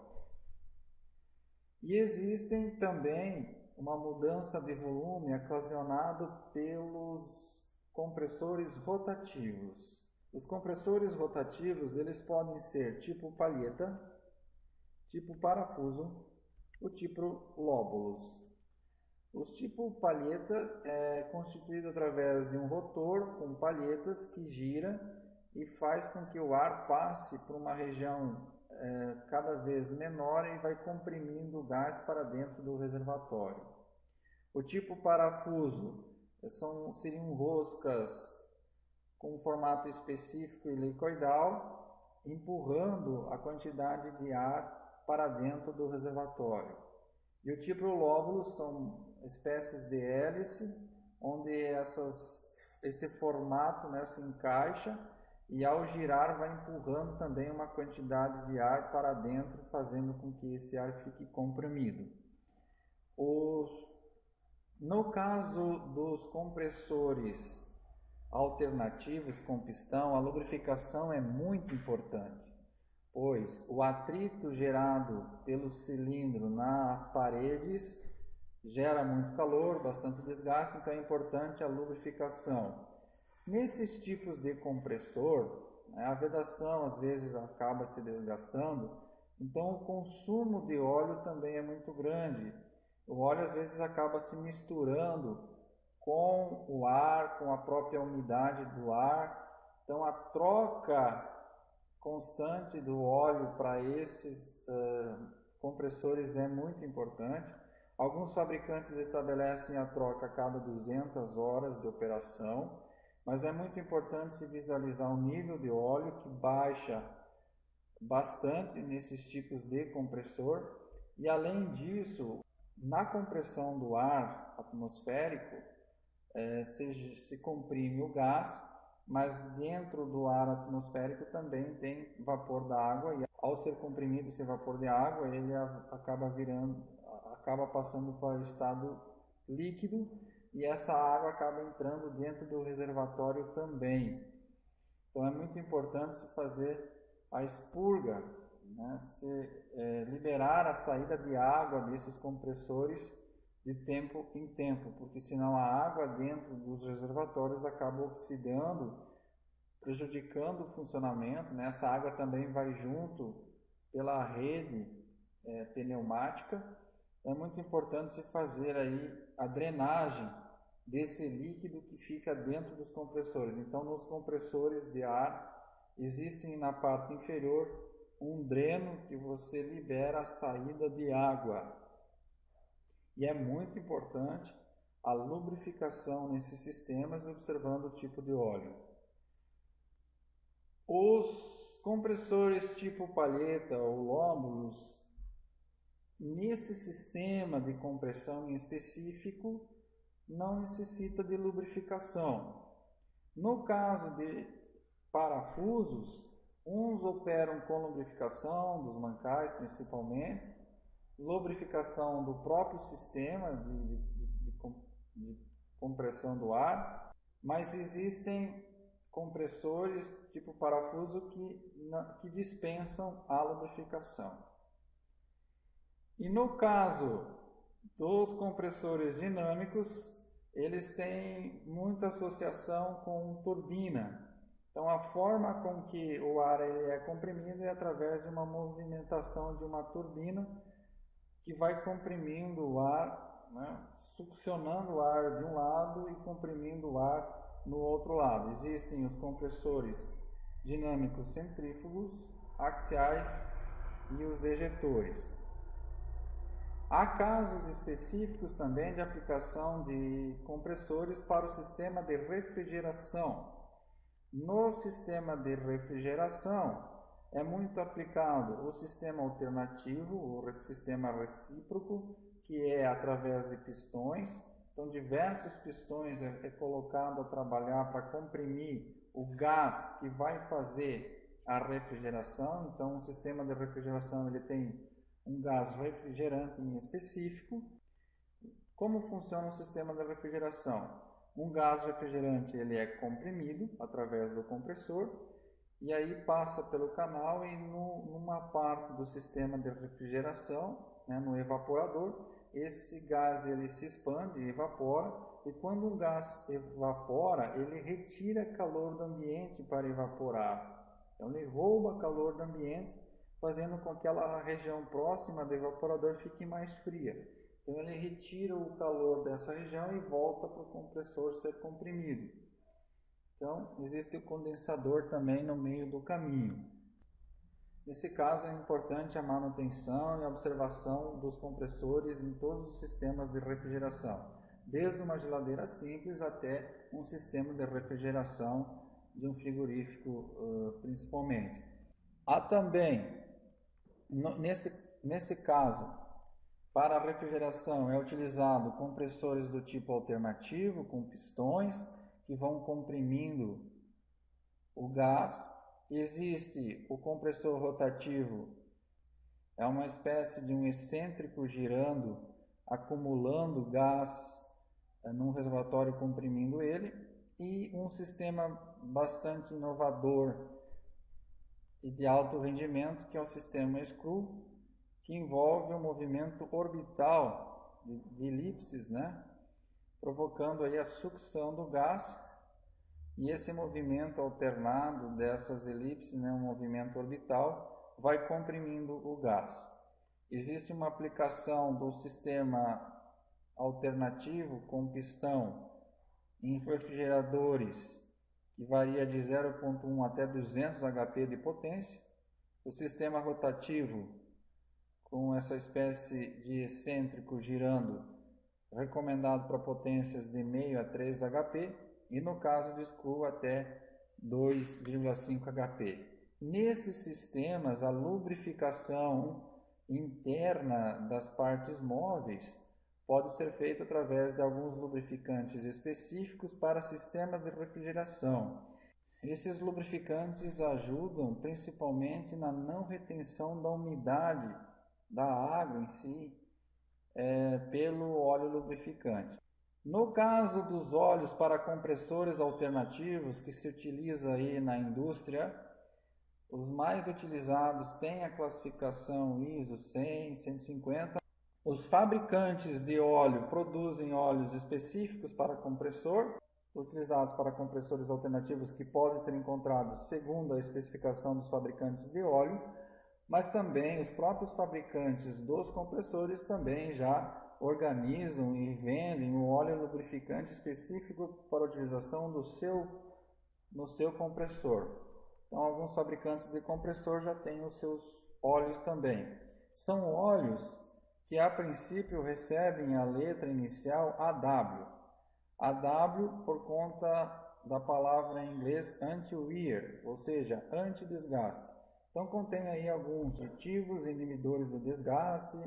E existem também uma mudança de volume ocasionado pelos compressores rotativos. Os compressores rotativos, eles podem ser tipo palheta, tipo parafuso, o tipo lóbulos. Os tipo palheta é constituído através de um rotor com palhetas que gira e faz com que o ar passe por uma região cada vez menor e vai comprimindo o gás para dentro do reservatório. O tipo parafuso seriam roscas com um formato específico helicoidal, empurrando a quantidade de ar para dentro do reservatório. E o tipo lóbulo são espécies de hélice, onde esse formato se encaixa e ao girar vai empurrando também uma quantidade de ar para dentro, fazendo com que esse ar fique comprimido. No caso dos compressores alternativos com pistão, a lubrificação é muito importante, pois o atrito gerado pelo cilindro nas paredes gera muito calor, bastante desgaste, então é importante a lubrificação. Nesses tipos de compressor, a vedação às vezes acaba se desgastando, então o consumo de óleo também é muito grande. O óleo às vezes acaba se misturando com o ar, com a própria umidade do ar, então a troca constante do óleo para esses compressores é muito importante. Alguns fabricantes estabelecem a troca a cada 200 horas de operação, mas é muito importante se visualizar o nível de óleo que baixa bastante nesses tipos de compressor. E além disso, na compressão do ar atmosférico, se comprime o gás, mas dentro do ar atmosférico também tem vapor da água, e ao ser comprimido esse vapor de água, ele acaba passando para o estado líquido, e essa água acaba entrando dentro do reservatório também. Então é muito importante se fazer a expurga, liberar a saída de água desses compressores de tempo em tempo, porque senão a água dentro dos reservatórios acaba oxidando, prejudicando o funcionamento. Essa água também vai junto pela rede pneumática. É muito importante se fazer aí a drenagem desse líquido que fica dentro dos compressores. Então, nos compressores de ar, existem na parte inferior um dreno que você libera a saída de água. E é muito importante a lubrificação nesses sistemas, observando o tipo de óleo. Os compressores tipo palheta ou lóbulos, nesse sistema de compressão em específico, não necessita de lubrificação. No caso de parafusos, uns operam com lubrificação, dos mancais principalmente, lubrificação do próprio sistema de compressão do ar, mas existem compressores tipo parafuso que dispensam a lubrificação. E no caso dos compressores dinâmicos, eles têm muita associação com turbina. Então, a forma com que o ar ele é comprimido é através de uma movimentação de uma turbina que vai comprimindo o ar, né, succionando o ar de um lado e comprimindo o ar no outro lado. Existem os compressores dinâmicos centrífugos, axiais e os ejetores. Há casos específicos também de aplicação de compressores para o sistema de refrigeração. No sistema de refrigeração é muito aplicado o sistema alternativo, o sistema recíproco, que é através de pistões. Então, diversos pistões é colocado a trabalhar para comprimir o gás que vai fazer a refrigeração. Então, o sistema de refrigeração ele tem um gás refrigerante em específico. Como funciona o sistema de refrigeração? Um gás refrigerante ele é comprimido através do compressor e aí passa pelo canal e numa parte do sistema de refrigeração, né, no evaporador, esse gás ele se expande e evapora, e quando um gás evapora, ele retira calor do ambiente para evaporar. Então ele rouba calor do ambiente, fazendo com que aquela região próxima do evaporador fique mais fria. Então ele retira o calor dessa região e volta para o compressor ser comprimido. Então existe o condensador também no meio do caminho. Nesse caso é importante a manutenção e a observação dos compressores em todos os sistemas de refrigeração, desde uma geladeira simples até um sistema de refrigeração de um frigorífico principalmente. Há também, nesse caso, para a refrigeração é utilizado compressores do tipo alternativo, com pistões, que vão comprimindo o gás. Existe o compressor rotativo, é uma espécie de um excêntrico girando, acumulando gás num reservatório, comprimindo ele. E um sistema bastante inovador e de alto rendimento, que é o sistema Screw, que envolve um movimento orbital de elipses, né, provocando aí a sucção do gás, e esse movimento alternado dessas elipses, né, um movimento orbital, vai comprimindo o gás. Existe uma aplicação do sistema alternativo com pistão em refrigeradores que varia de 0,1 até 200 HP de potência. O sistema rotativo com essa espécie de excêntrico girando, recomendado para potências de meio a 3 HP, e no caso de Screw até 2,5 HP. Nesses sistemas, a lubrificação interna das partes móveis pode ser feita através de alguns lubrificantes específicos para sistemas de refrigeração. Esses lubrificantes ajudam principalmente na não retenção da umidade da água em si pelo óleo lubrificante. No caso dos óleos para compressores alternativos que se utiliza aí na indústria, os mais utilizados têm a classificação ISO 100, 150. Os fabricantes de óleo produzem óleos específicos para compressor, utilizados para compressores alternativos que podem ser encontrados segundo a especificação dos fabricantes de óleo, mas também os próprios fabricantes dos compressores também já organizam e vendem um óleo lubrificante específico para a utilização no seu compressor. Então, alguns fabricantes de compressor já têm os seus óleos também. São óleos que a princípio recebem a letra inicial AW. AW por conta da palavra em inglês anti-wear, ou seja, anti-desgaste. Então contém aí alguns aditivos inibidores do desgaste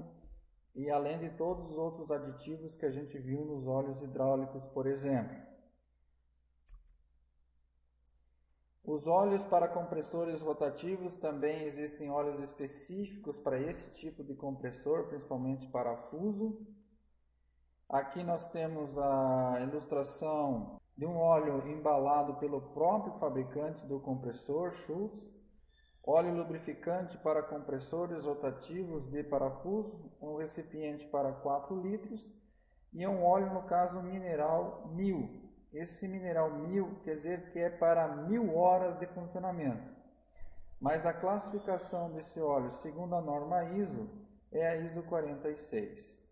e além de todos os outros aditivos que a gente viu nos óleos hidráulicos, por exemplo. Os óleos para compressores rotativos também existem óleos específicos para esse tipo de compressor, principalmente parafuso. Aqui nós temos a ilustração de um óleo embalado pelo próprio fabricante do compressor, Schultz. Óleo lubrificante para compressores rotativos de parafuso, um recipiente para 4 litros, e um óleo, no caso, mineral 1000. Esse mineral 1000 quer dizer que é para 1000 horas de funcionamento. Mas a classificação desse óleo, segundo a norma ISO, é a ISO 46.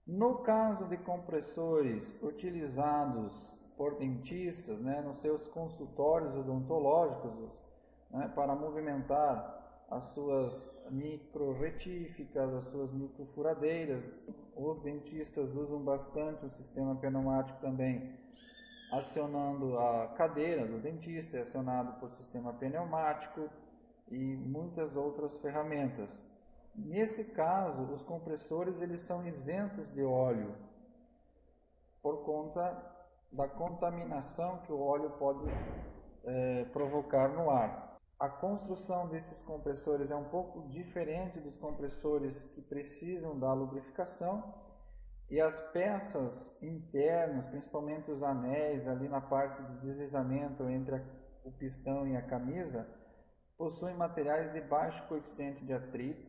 No caso de compressores utilizados por dentistas, nos seus consultórios odontológicos, para movimentar as suas micro-retíficas, as suas microfuradeiras, os dentistas usam bastante o sistema pneumático também, acionando a cadeira do dentista, é acionado por sistema pneumático e muitas outras ferramentas. Nesse caso, os compressores eles são isentos de óleo por conta da contaminação que o óleo pode provocar no ar. A construção desses compressores é um pouco diferente dos compressores que precisam da lubrificação, e as peças internas, principalmente os anéis ali na parte de deslizamento entre o pistão e a camisa, possuem materiais de baixo coeficiente de atrito.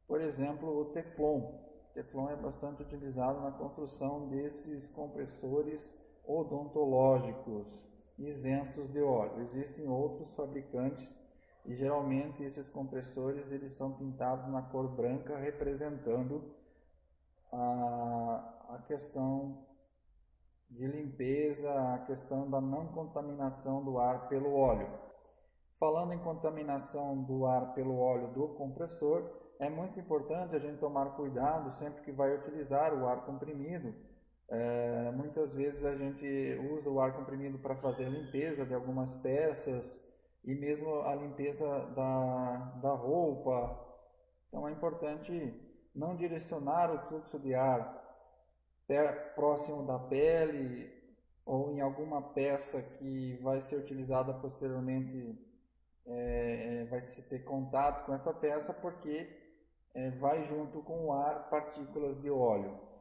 Por exemplo, o Teflon. O Teflon é bastante utilizado na construção desses compressores odontológicos isentos de óleo. Existem outros fabricantes e geralmente esses compressores eles são pintados na cor branca, representando a questão de limpeza, a questão da não contaminação do ar pelo óleo. Falando em contaminação do ar pelo óleo do compressor, é muito importante a gente tomar cuidado sempre que vai utilizar o ar comprimido. Muitas vezes a gente usa o ar comprimido para fazer a limpeza de algumas peças e mesmo a limpeza da roupa. Então é importante não direcionar o fluxo de ar próximo da pele ou em alguma peça que vai ser utilizada posteriormente, vai se ter contato com essa peça, porque vai junto com o ar partículas de óleo.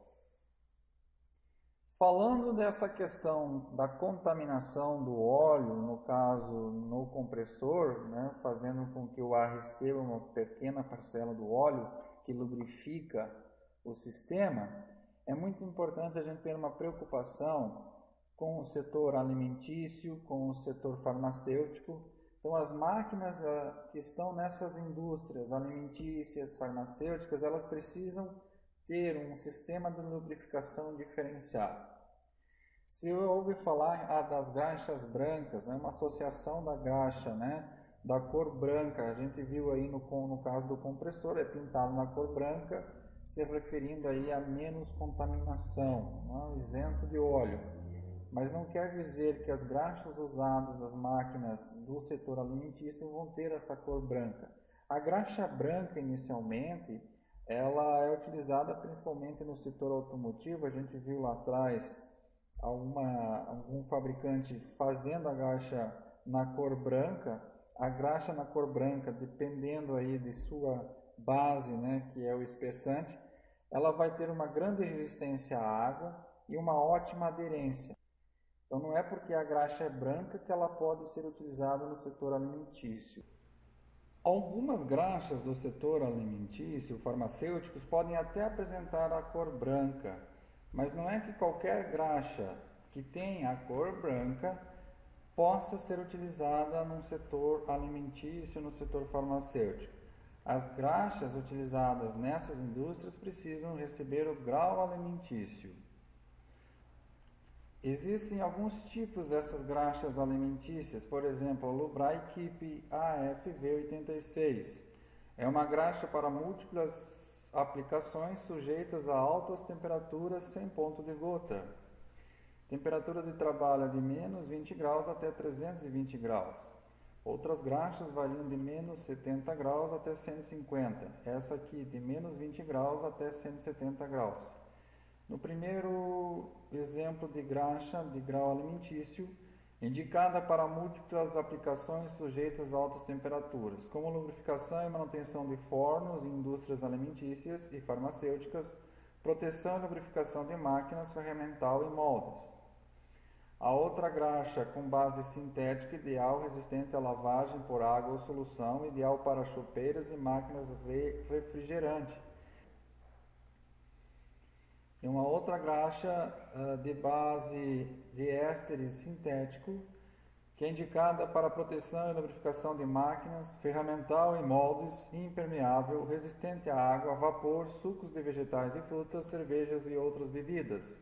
Falando dessa questão da contaminação do óleo, no caso no compressor, fazendo com que o ar receba uma pequena parcela do óleo que lubrifica o sistema, é muito importante a gente ter uma preocupação com o setor alimentício, com o setor farmacêutico. Então, as máquinas que estão nessas indústrias alimentícias, farmacêuticas, elas precisam ter um sistema de lubrificação diferenciado. Se eu ouvi falar das graxas brancas, uma associação da graxa, da cor branca, a gente viu aí no caso do compressor, é pintado na cor branca, se referindo aí a menos contaminação, isento de óleo. Mas não quer dizer que as graxas usadas das máquinas do setor alimentício vão ter essa cor branca. A graxa branca, inicialmente, ela é utilizada principalmente no setor automotivo. A gente viu lá atrás algum fabricante fazendo a graxa na cor branca. A graxa na cor branca, dependendo aí de sua base, que é o espessante, ela vai ter uma grande resistência à água e uma ótima aderência. Então não é porque a graxa é branca que ela pode ser utilizada no setor alimentício. Algumas graxas do setor alimentício, farmacêuticos, podem até apresentar a cor branca, mas não é que qualquer graxa que tenha a cor branca possa ser utilizada no setor alimentício, no setor farmacêutico. As graxas utilizadas nessas indústrias precisam receber o grau alimentício. Existem alguns tipos dessas graxas alimentícias, por exemplo, a Lubraequip AFV86. É uma graxa para múltiplas aplicações sujeitas a altas temperaturas sem ponto de gota. Temperatura de trabalho de menos 20 graus até 320 graus. Outras graxas variam de menos 70 graus até 150. Essa aqui de menos 20 graus até 170 graus. No primeiro exemplo de graxa de grau alimentício, indicada para múltiplas aplicações sujeitas a altas temperaturas, como lubrificação e manutenção de fornos em indústrias alimentícias e farmacêuticas, proteção e lubrificação de máquinas, ferramental e moldes. A outra graxa com base sintética, ideal resistente à lavagem por água ou solução, ideal para chopeiras e máquinas refrigerante. e uma outra graxa de base de ésteres sintético, que é indicada para proteção e lubrificação de máquinas, ferramental e moldes, impermeável, resistente à água, vapor, sucos de vegetais e frutas, cervejas e outras bebidas.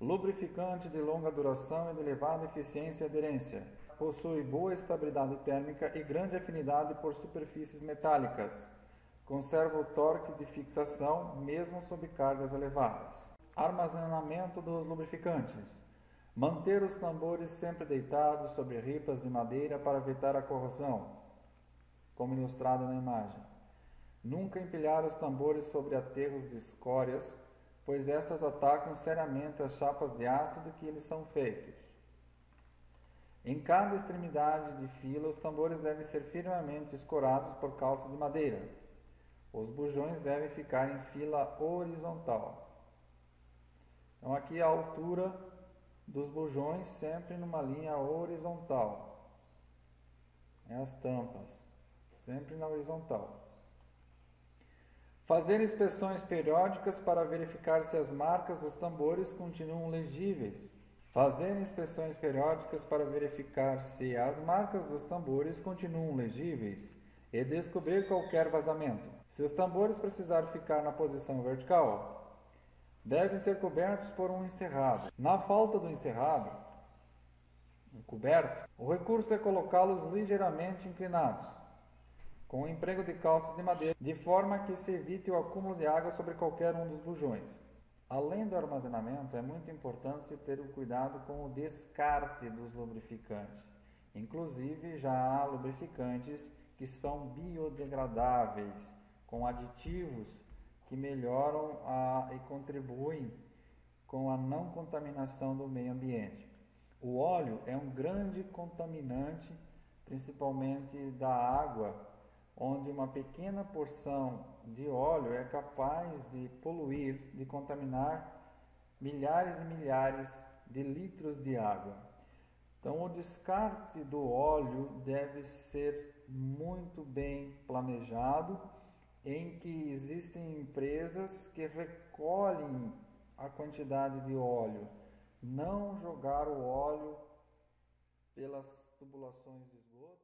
Lubrificante de longa duração e de elevada eficiência e aderência. Possui boa estabilidade térmica e grande afinidade por superfícies metálicas. Conserva o torque de fixação, mesmo sob cargas elevadas. Armazenamento dos lubrificantes. Manter os tambores sempre deitados sobre ripas de madeira para evitar a corrosão, como ilustrado na imagem. Nunca empilhar os tambores sobre aterros de escórias, pois estas atacam seriamente as chapas de ácido que eles são feitos. Em cada extremidade de fila, os tambores devem ser firmemente escorados por calças de madeira. Os bujões devem ficar em fila horizontal. Então aqui a altura dos bujões sempre numa linha horizontal. As tampas, sempre na horizontal. Fazer inspeções periódicas para verificar se as marcas dos tambores continuam legíveis. Fazer inspeções periódicas para verificar se as marcas dos tambores continuam legíveis e descobrir qualquer vazamento. Se os tambores precisarem ficar na posição vertical, devem ser cobertos por um encerrado. Na falta do encerrado, coberto, o recurso é colocá-los ligeiramente inclinados, com o emprego de calças de madeira, de forma que se evite o acúmulo de água sobre qualquer um dos bujões. Além do armazenamento, é muito importante se ter o cuidado com o descarte dos lubrificantes. Inclusive, já há lubrificantes que são biodegradáveis, com aditivos que melhoram e contribuem com a não contaminação do meio ambiente. O óleo é um grande contaminante, principalmente da água, onde uma pequena porção de óleo é capaz de poluir, de contaminar milhares e milhares de litros de água. Então, o descarte do óleo deve ser muito bem planejado, em que existem empresas que recolhem a quantidade de óleo, não jogar o óleo pelas tubulações de esgoto.